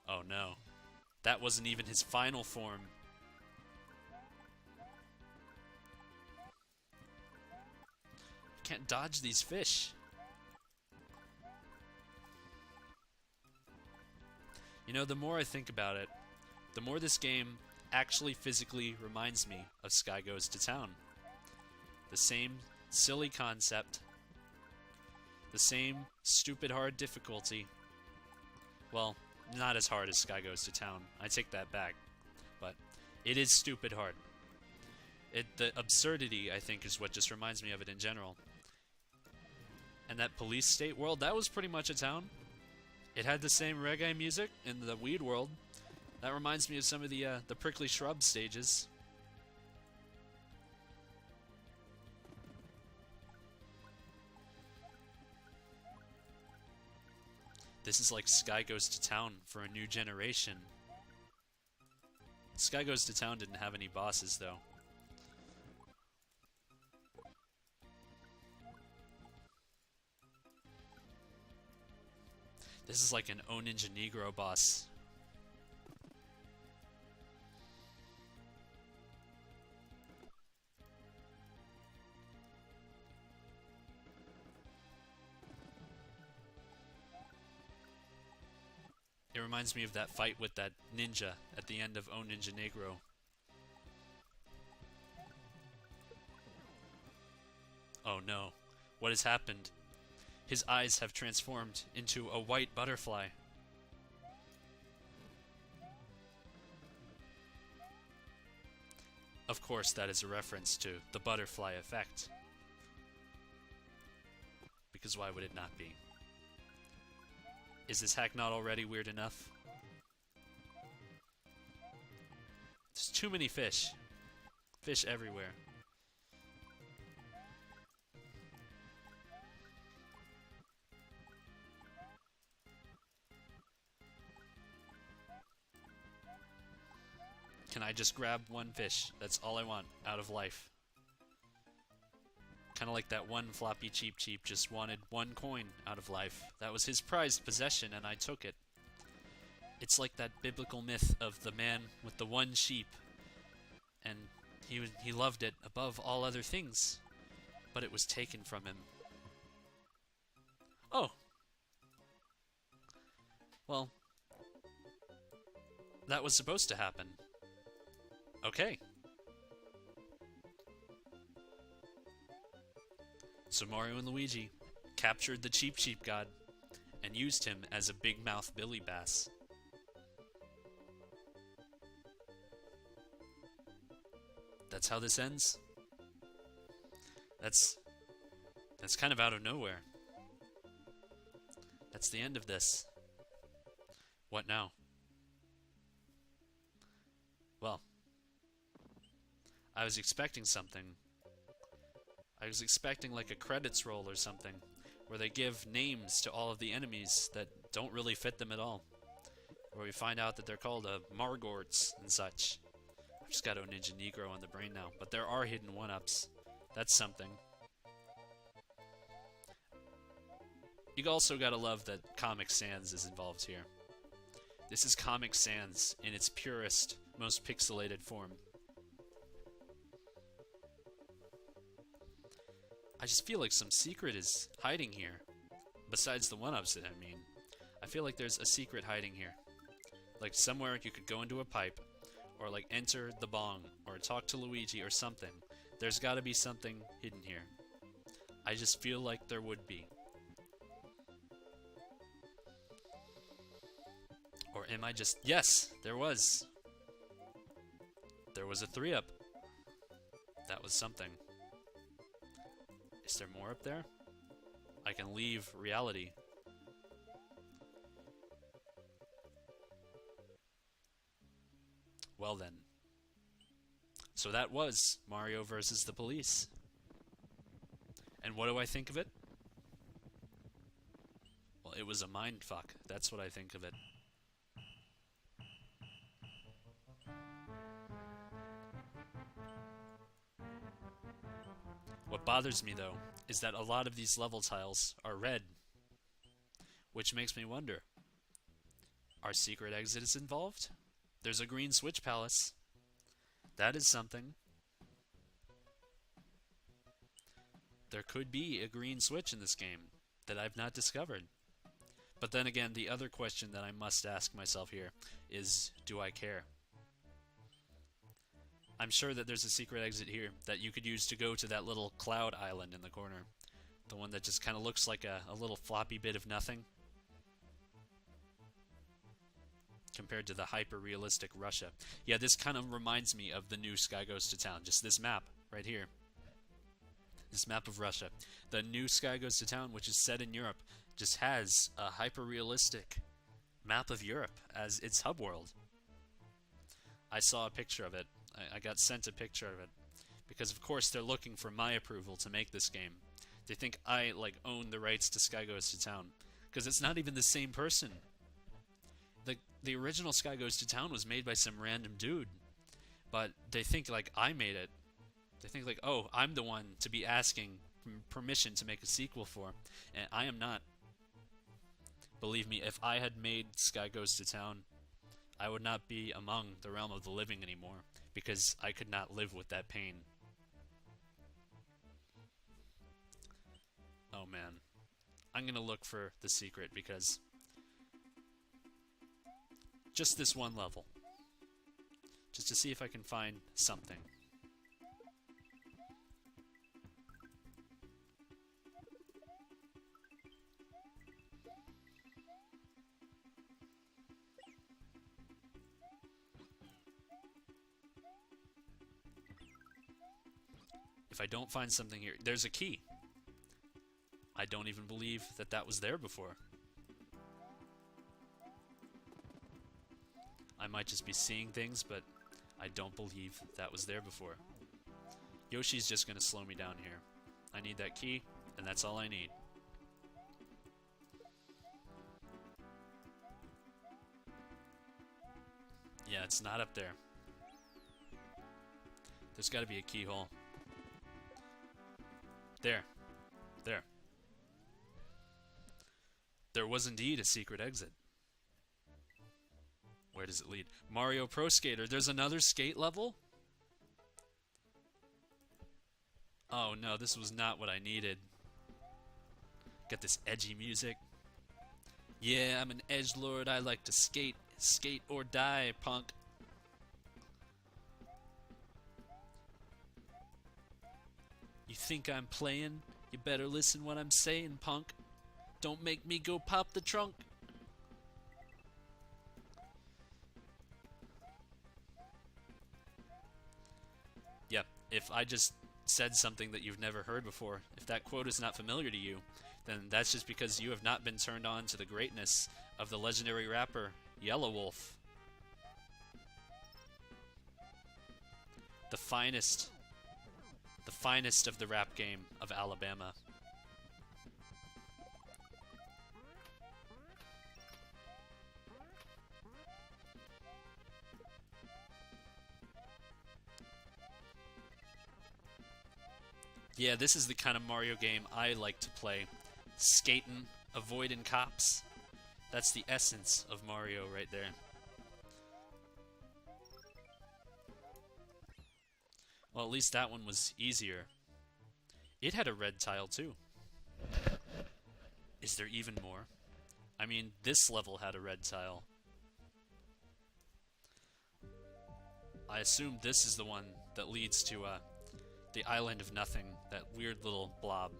Oh no. That wasn't even his final form. Can't dodge these fish. You know, the more I think about it, the more this game actually physically reminds me of Sky Goes to Town. The same silly concept, the same stupid hard difficulty. Well, not as hard as Sky Goes to Town. I take that back. But it is stupid hard. The absurdity, I think, is what just reminds me of it in general. And that police state world, that was pretty much a town. It had the same reggae music in the weed world. That reminds me of some of the prickly shrub stages. This is like Sky Goes to Town for a new generation. Sky Goes to Town didn't have any bosses, though. This is like an O Ninja Negro boss. It reminds me of that fight with that ninja at the end of O Ninja Negro. Oh no. What has happened? His eyes have transformed into a white butterfly. Of course, that is a reference to the butterfly effect. Because why would it not be? Is this hack not already weird enough? There's too many fish. Fish everywhere. Can I just grab one fish? That's all I want out of life. Kind of like that one floppy Cheep Cheep just wanted one coin out of life. That was his prized possession and I took it. It's like that biblical myth of the man with the one sheep. And he loved it above all other things. But it was taken from him. Oh. Well. That was supposed to happen. Okay. So Mario and Luigi captured the Cheep Cheep God and used him as a big mouth Billy Bass. That's how this ends? That's kind of out of nowhere. That's the end of this. What now? Well, I was expecting something. I was expecting like a credits roll or something, where they give names to all of the enemies that don't really fit them at all. Where we find out that they're called Margorts and such. I've just got O Ninja Negro on the brain now, but there are hidden one-ups. That's something. You also gotta love that Comic Sans is involved here. This is Comic Sans in its purest, most pixelated form. I just feel like some secret is hiding here. Besides the one-ups, I mean. I feel like there's a secret hiding here. Like somewhere you could go into a pipe, or like enter the bong, or talk to Luigi or something. There's gotta be something hidden here. I just feel like there would be. Or am I just... Yes! There was! There was a 3-up. That was something. Is there more up there? I can leave reality. Well then. So that was Mario versus the police. And what do I think of it? Well, it was a mindfuck. That's what I think of it. What bothers me, though, is that a lot of these level tiles are red. Which makes me wonder, are secret exits involved? There's a green switch palace. That is something. There could be a green switch in this game that I've not discovered. But then again, the other question that I must ask myself here is, do I care? I'm sure that there's a secret exit here that you could use to go to that little cloud island in the corner. The one that just kind of looks like a little floppy bit of nothing. Compared to the hyper-realistic Russia. Yeah, this kind of reminds me of the new Sky Goes to Town. Just this map right here. This map of Russia. The new Sky Goes to Town, which is set in Europe, just has a hyper-realistic map of Europe as its hub world. I saw a picture of it. I got sent a picture of it. Because, of course, they're looking for my approval to make this game. They think I, like, own the rights to Sky Goes to Town. Because it's not even the same person. The original Sky Goes to Town was made by some random dude. But they think, like, I made it. They think, like, oh, I'm the one to be asking permission to make a sequel for. And I am not. Believe me, if I had made Sky Goes to Town, I would not be among the realm of the living anymore. Because I could not live with that pain. Oh, man. I'm going to look for the secret because just this one level. Just to see if I can find something. If I don't find something here, there's a key. I don't even believe that that was there before. I might just be seeing things, but I don't believe that was there before. Yoshi's just gonna slow me down here. I need that key, and that's all I need. Yeah, it's not up there. There's gotta be a keyhole. There. There. There was indeed a secret exit. Where does it lead? Mario Pro Skater. There's another skate level? Oh no, this was not what I needed. Got this edgy music. Yeah, I'm an edgelord. I like to skate. Skate or die, punk. You think I'm playing? You better listen what I'm saying, punk. Don't make me go pop the trunk. Yep, if I just said something that you've never heard before, if that quote is not familiar to you, then that's just because you have not been turned on to the greatness of the legendary rapper Yellow Wolf. The finest of the rap game of Alabama. Yeah, this is the kind of Mario game I like to play. Skating, avoiding cops. That's the essence of Mario right there. Well, at least that one was easier. It had a red tile too. Is there even more? I mean, this level had a red tile. I assume this is the one that leads to the Island of Nothing, that weird little blob.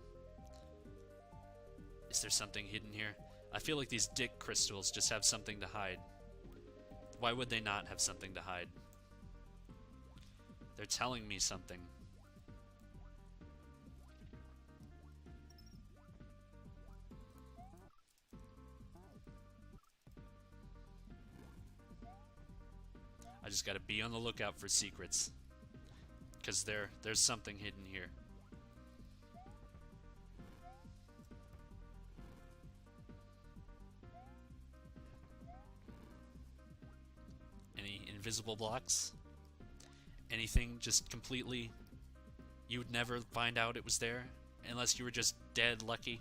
Is there something hidden here? I feel like these dick crystals just have something to hide. Why would they not have something to hide? They're telling me something. I just gotta be on the lookout for secrets. Because there's something hidden here. Any invisible blocks? Anything just completely... You would never find out it was there? Unless you were just dead lucky?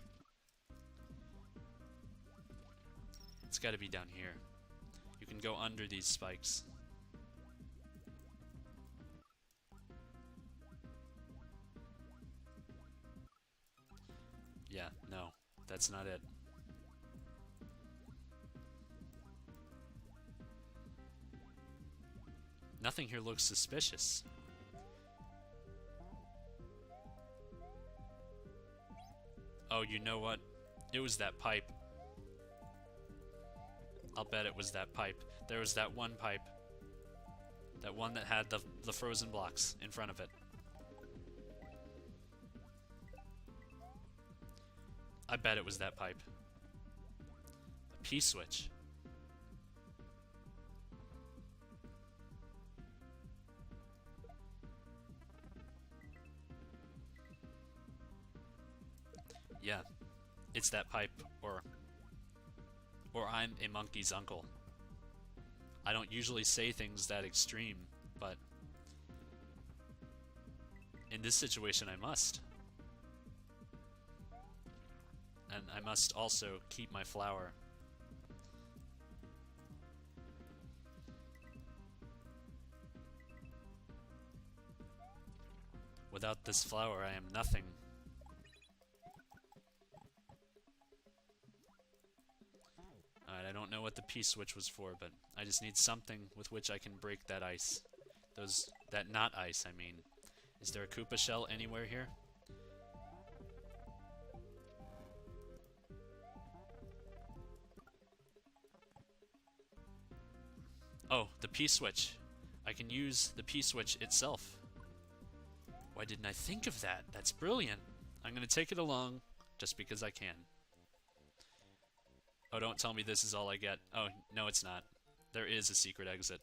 It's gotta be down here. You can go under these spikes. Yeah, no, that's not it. Nothing here looks suspicious. Oh, you know what? It was that pipe. I'll bet it was that pipe. There was that one pipe. That one that had the frozen blocks in front of it. I bet it was that pipe. A P-switch. Yeah, it's that pipe, or I'm a monkey's uncle. I don't usually say things that extreme, but in this situation I must. And I must also keep my flower. Without this flower, I am nothing. Alright, I don't know what the P-switch was for, but I just need something with which I can break that ice. That not ice, I mean. Is there a Koopa shell anywhere here? Oh, the P-switch. I can use the P-switch itself. Why didn't I think of that? That's brilliant. I'm gonna take it along just because I can. Oh, don't tell me this is all I get. Oh, no it's not. There is a secret exit.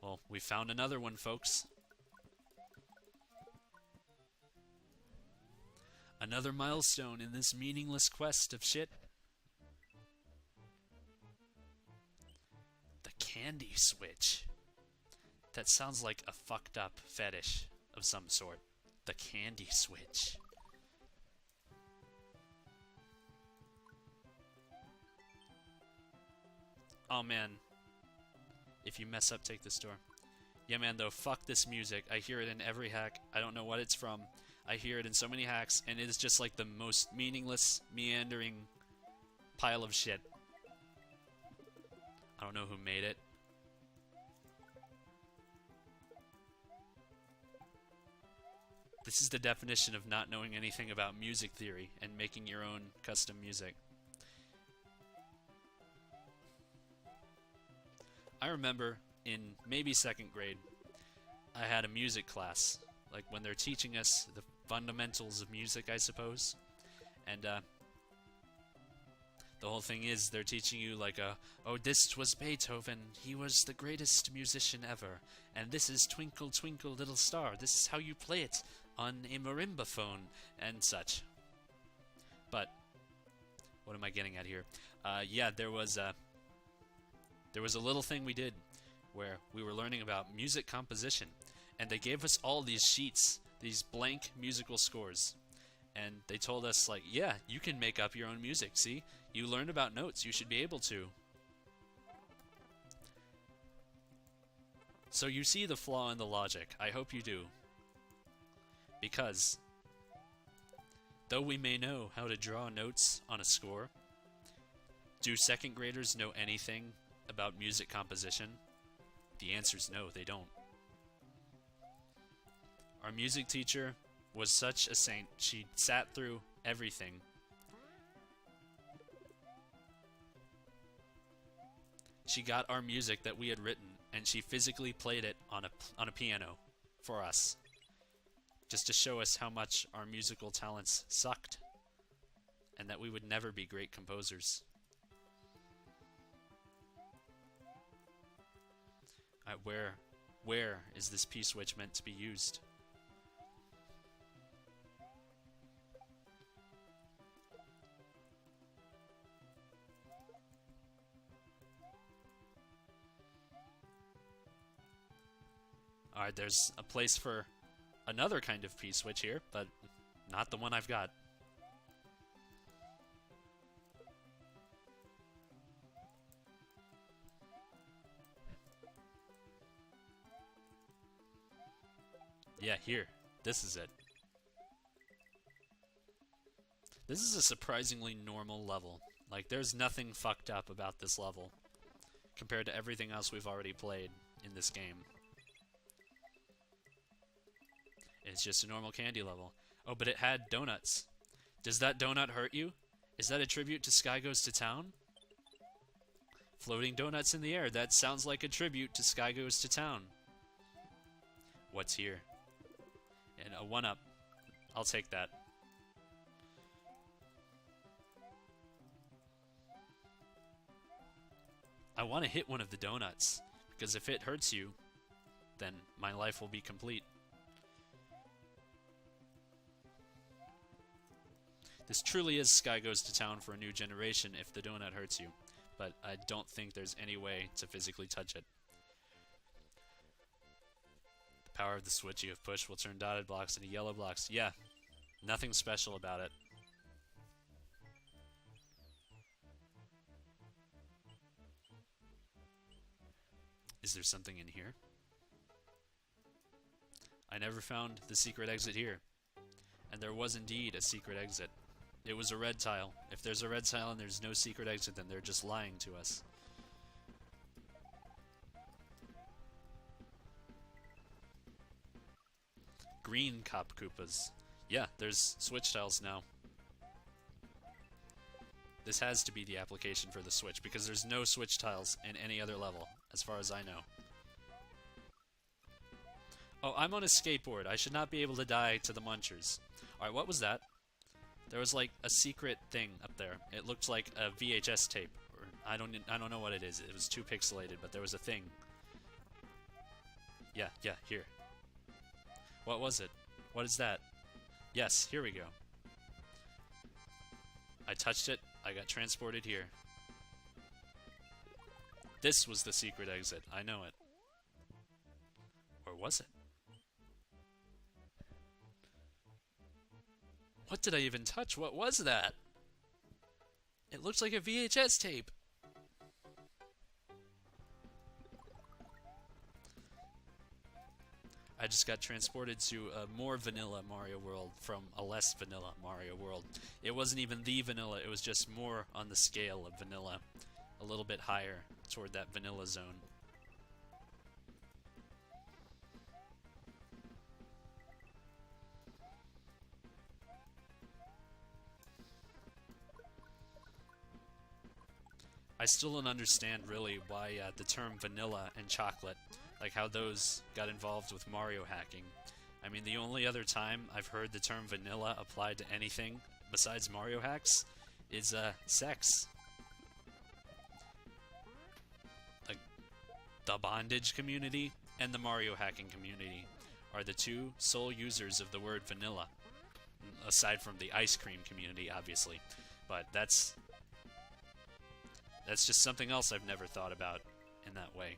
Well, we found another one, folks. Another milestone in this meaningless quest of shit. The candy switch. That sounds like a fucked up fetish of some sort. The candy switch. Oh man. If you mess up, take this door. Yeah man, though, fuck this music. I hear it in every hack. I don't know what it's from. I hear it in so many hacks, and it is just like the most meaningless, meandering pile of shit. I don't know who made it. This is the definition of not knowing anything about music theory and making your own custom music. I remember in maybe 2nd grade, I had a music class, like when they're teaching us the fundamentals of music, I suppose. And the whole thing is they're teaching you like oh, this was Beethoven, he was the greatest musician ever, and this is Twinkle Twinkle Little Star, this is how you play it on a marimba phone, and such. But what am I getting at here? Yeah, there was a little thing we did where we were learning about music composition, and they gave us all these sheets, these blank musical scores, and they told us, like, yeah, you can make up your own music, see? You learned about notes, you should be able to. So you see the flaw in the logic. I hope you do. Because though we may know how to draw notes on a score, do 2nd graders know anything about music composition? The answer is no, they don't. Our music teacher was such a saint. She sat through everything. She got our music that we had written, and she physically played it on a piano for us, just to show us how much our musical talents sucked, and that we would never be great composers. Where is this P-switch meant to be used? Alright, there's a place for another kind of P-switch here, but not the one I've got. Yeah, here. This is it. This is a surprisingly normal level. Like, there's nothing fucked up about this level compared to everything else we've already played in this game. It's just a normal candy level. Oh, but it had donuts. Does that donut hurt you? Is that a tribute to Sky Goes to Town? Floating donuts in the air. That sounds like a tribute to Sky Goes to Town. What's here? And a 1-up. I'll take that. I want to hit one of the donuts, because if it hurts you, then my life will be complete. This truly is Sky Goes to Town for a new generation if the donut hurts you, but I don't think there's any way to physically touch it. The power of the switch you have pushed will turn dotted blocks into yellow blocks. Yeah, nothing special about it. Is there something in here? I never found the secret exit here. And there was indeed a secret exit. It was a red tile. If there's a red tile and there's no secret exit, then they're just lying to us. Green Cop Koopas. Yeah, there's switch tiles now. This has to be the application for the Switch, because there's no switch tiles in any other level, as far as I know. Oh, I'm on a skateboard. I should not be able to die to the munchers. Alright, what was that? There was like a secret thing up there. It looked like a VHS tape. Or I don't know what it is. It was too pixelated, but there was a thing. Yeah, here. What was it? What is that? Yes, here we go. I touched it. I got transported here. This was the secret exit. I know it. Or was it? What did I even touch? What was that? It looks like a VHS tape. I just got transported to a more vanilla Mario World from a less vanilla Mario World. It wasn't even the vanilla, it was just more on the scale of vanilla. A little bit higher toward that vanilla zone. I still don't understand really why the term vanilla and chocolate, like how those got involved with Mario hacking. I mean, the only other time I've heard the term vanilla applied to anything besides Mario hacks is sex. Like, the bondage community and the Mario hacking community are the two sole users of the word vanilla, aside from the ice cream community, obviously. But that's just something else I've never thought about in that way.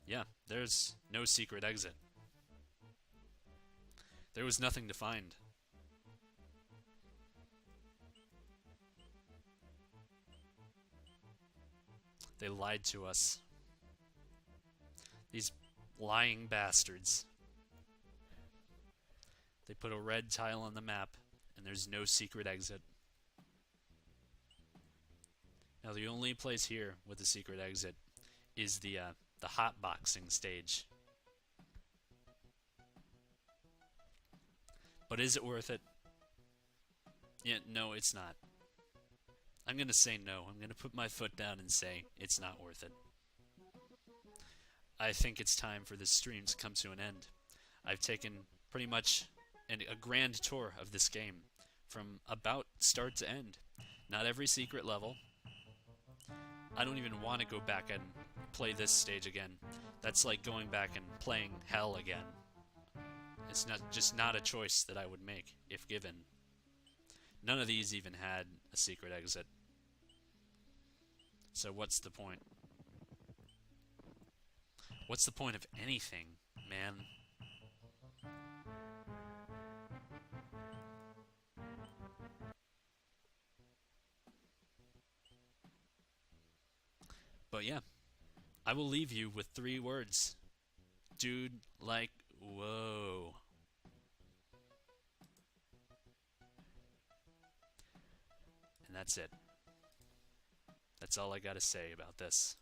Yeah, there's no secret exit. There was nothing to find. They lied to us. These lying bastards. They put a red tile on the map, and there's no secret exit. Now, the only place here with a secret exit is the hotboxing stage. But is it worth it? Yeah, no, it's not. I'm gonna say no. I'm gonna put my foot down and say it's not worth it. I think it's time for this stream to come to an end. I've taken pretty much a grand tour of this game from about start to end. Not every secret level. I don't even want to go back and play this stage again. That's like going back and playing Hell again. It's just not a choice that I would make if given. None of these even had a secret exit. So what's the point? What's the point of anything, man? But yeah, I will leave you with 3 words. Dude, like, whoa. And that's it. That's all I gotta say about this.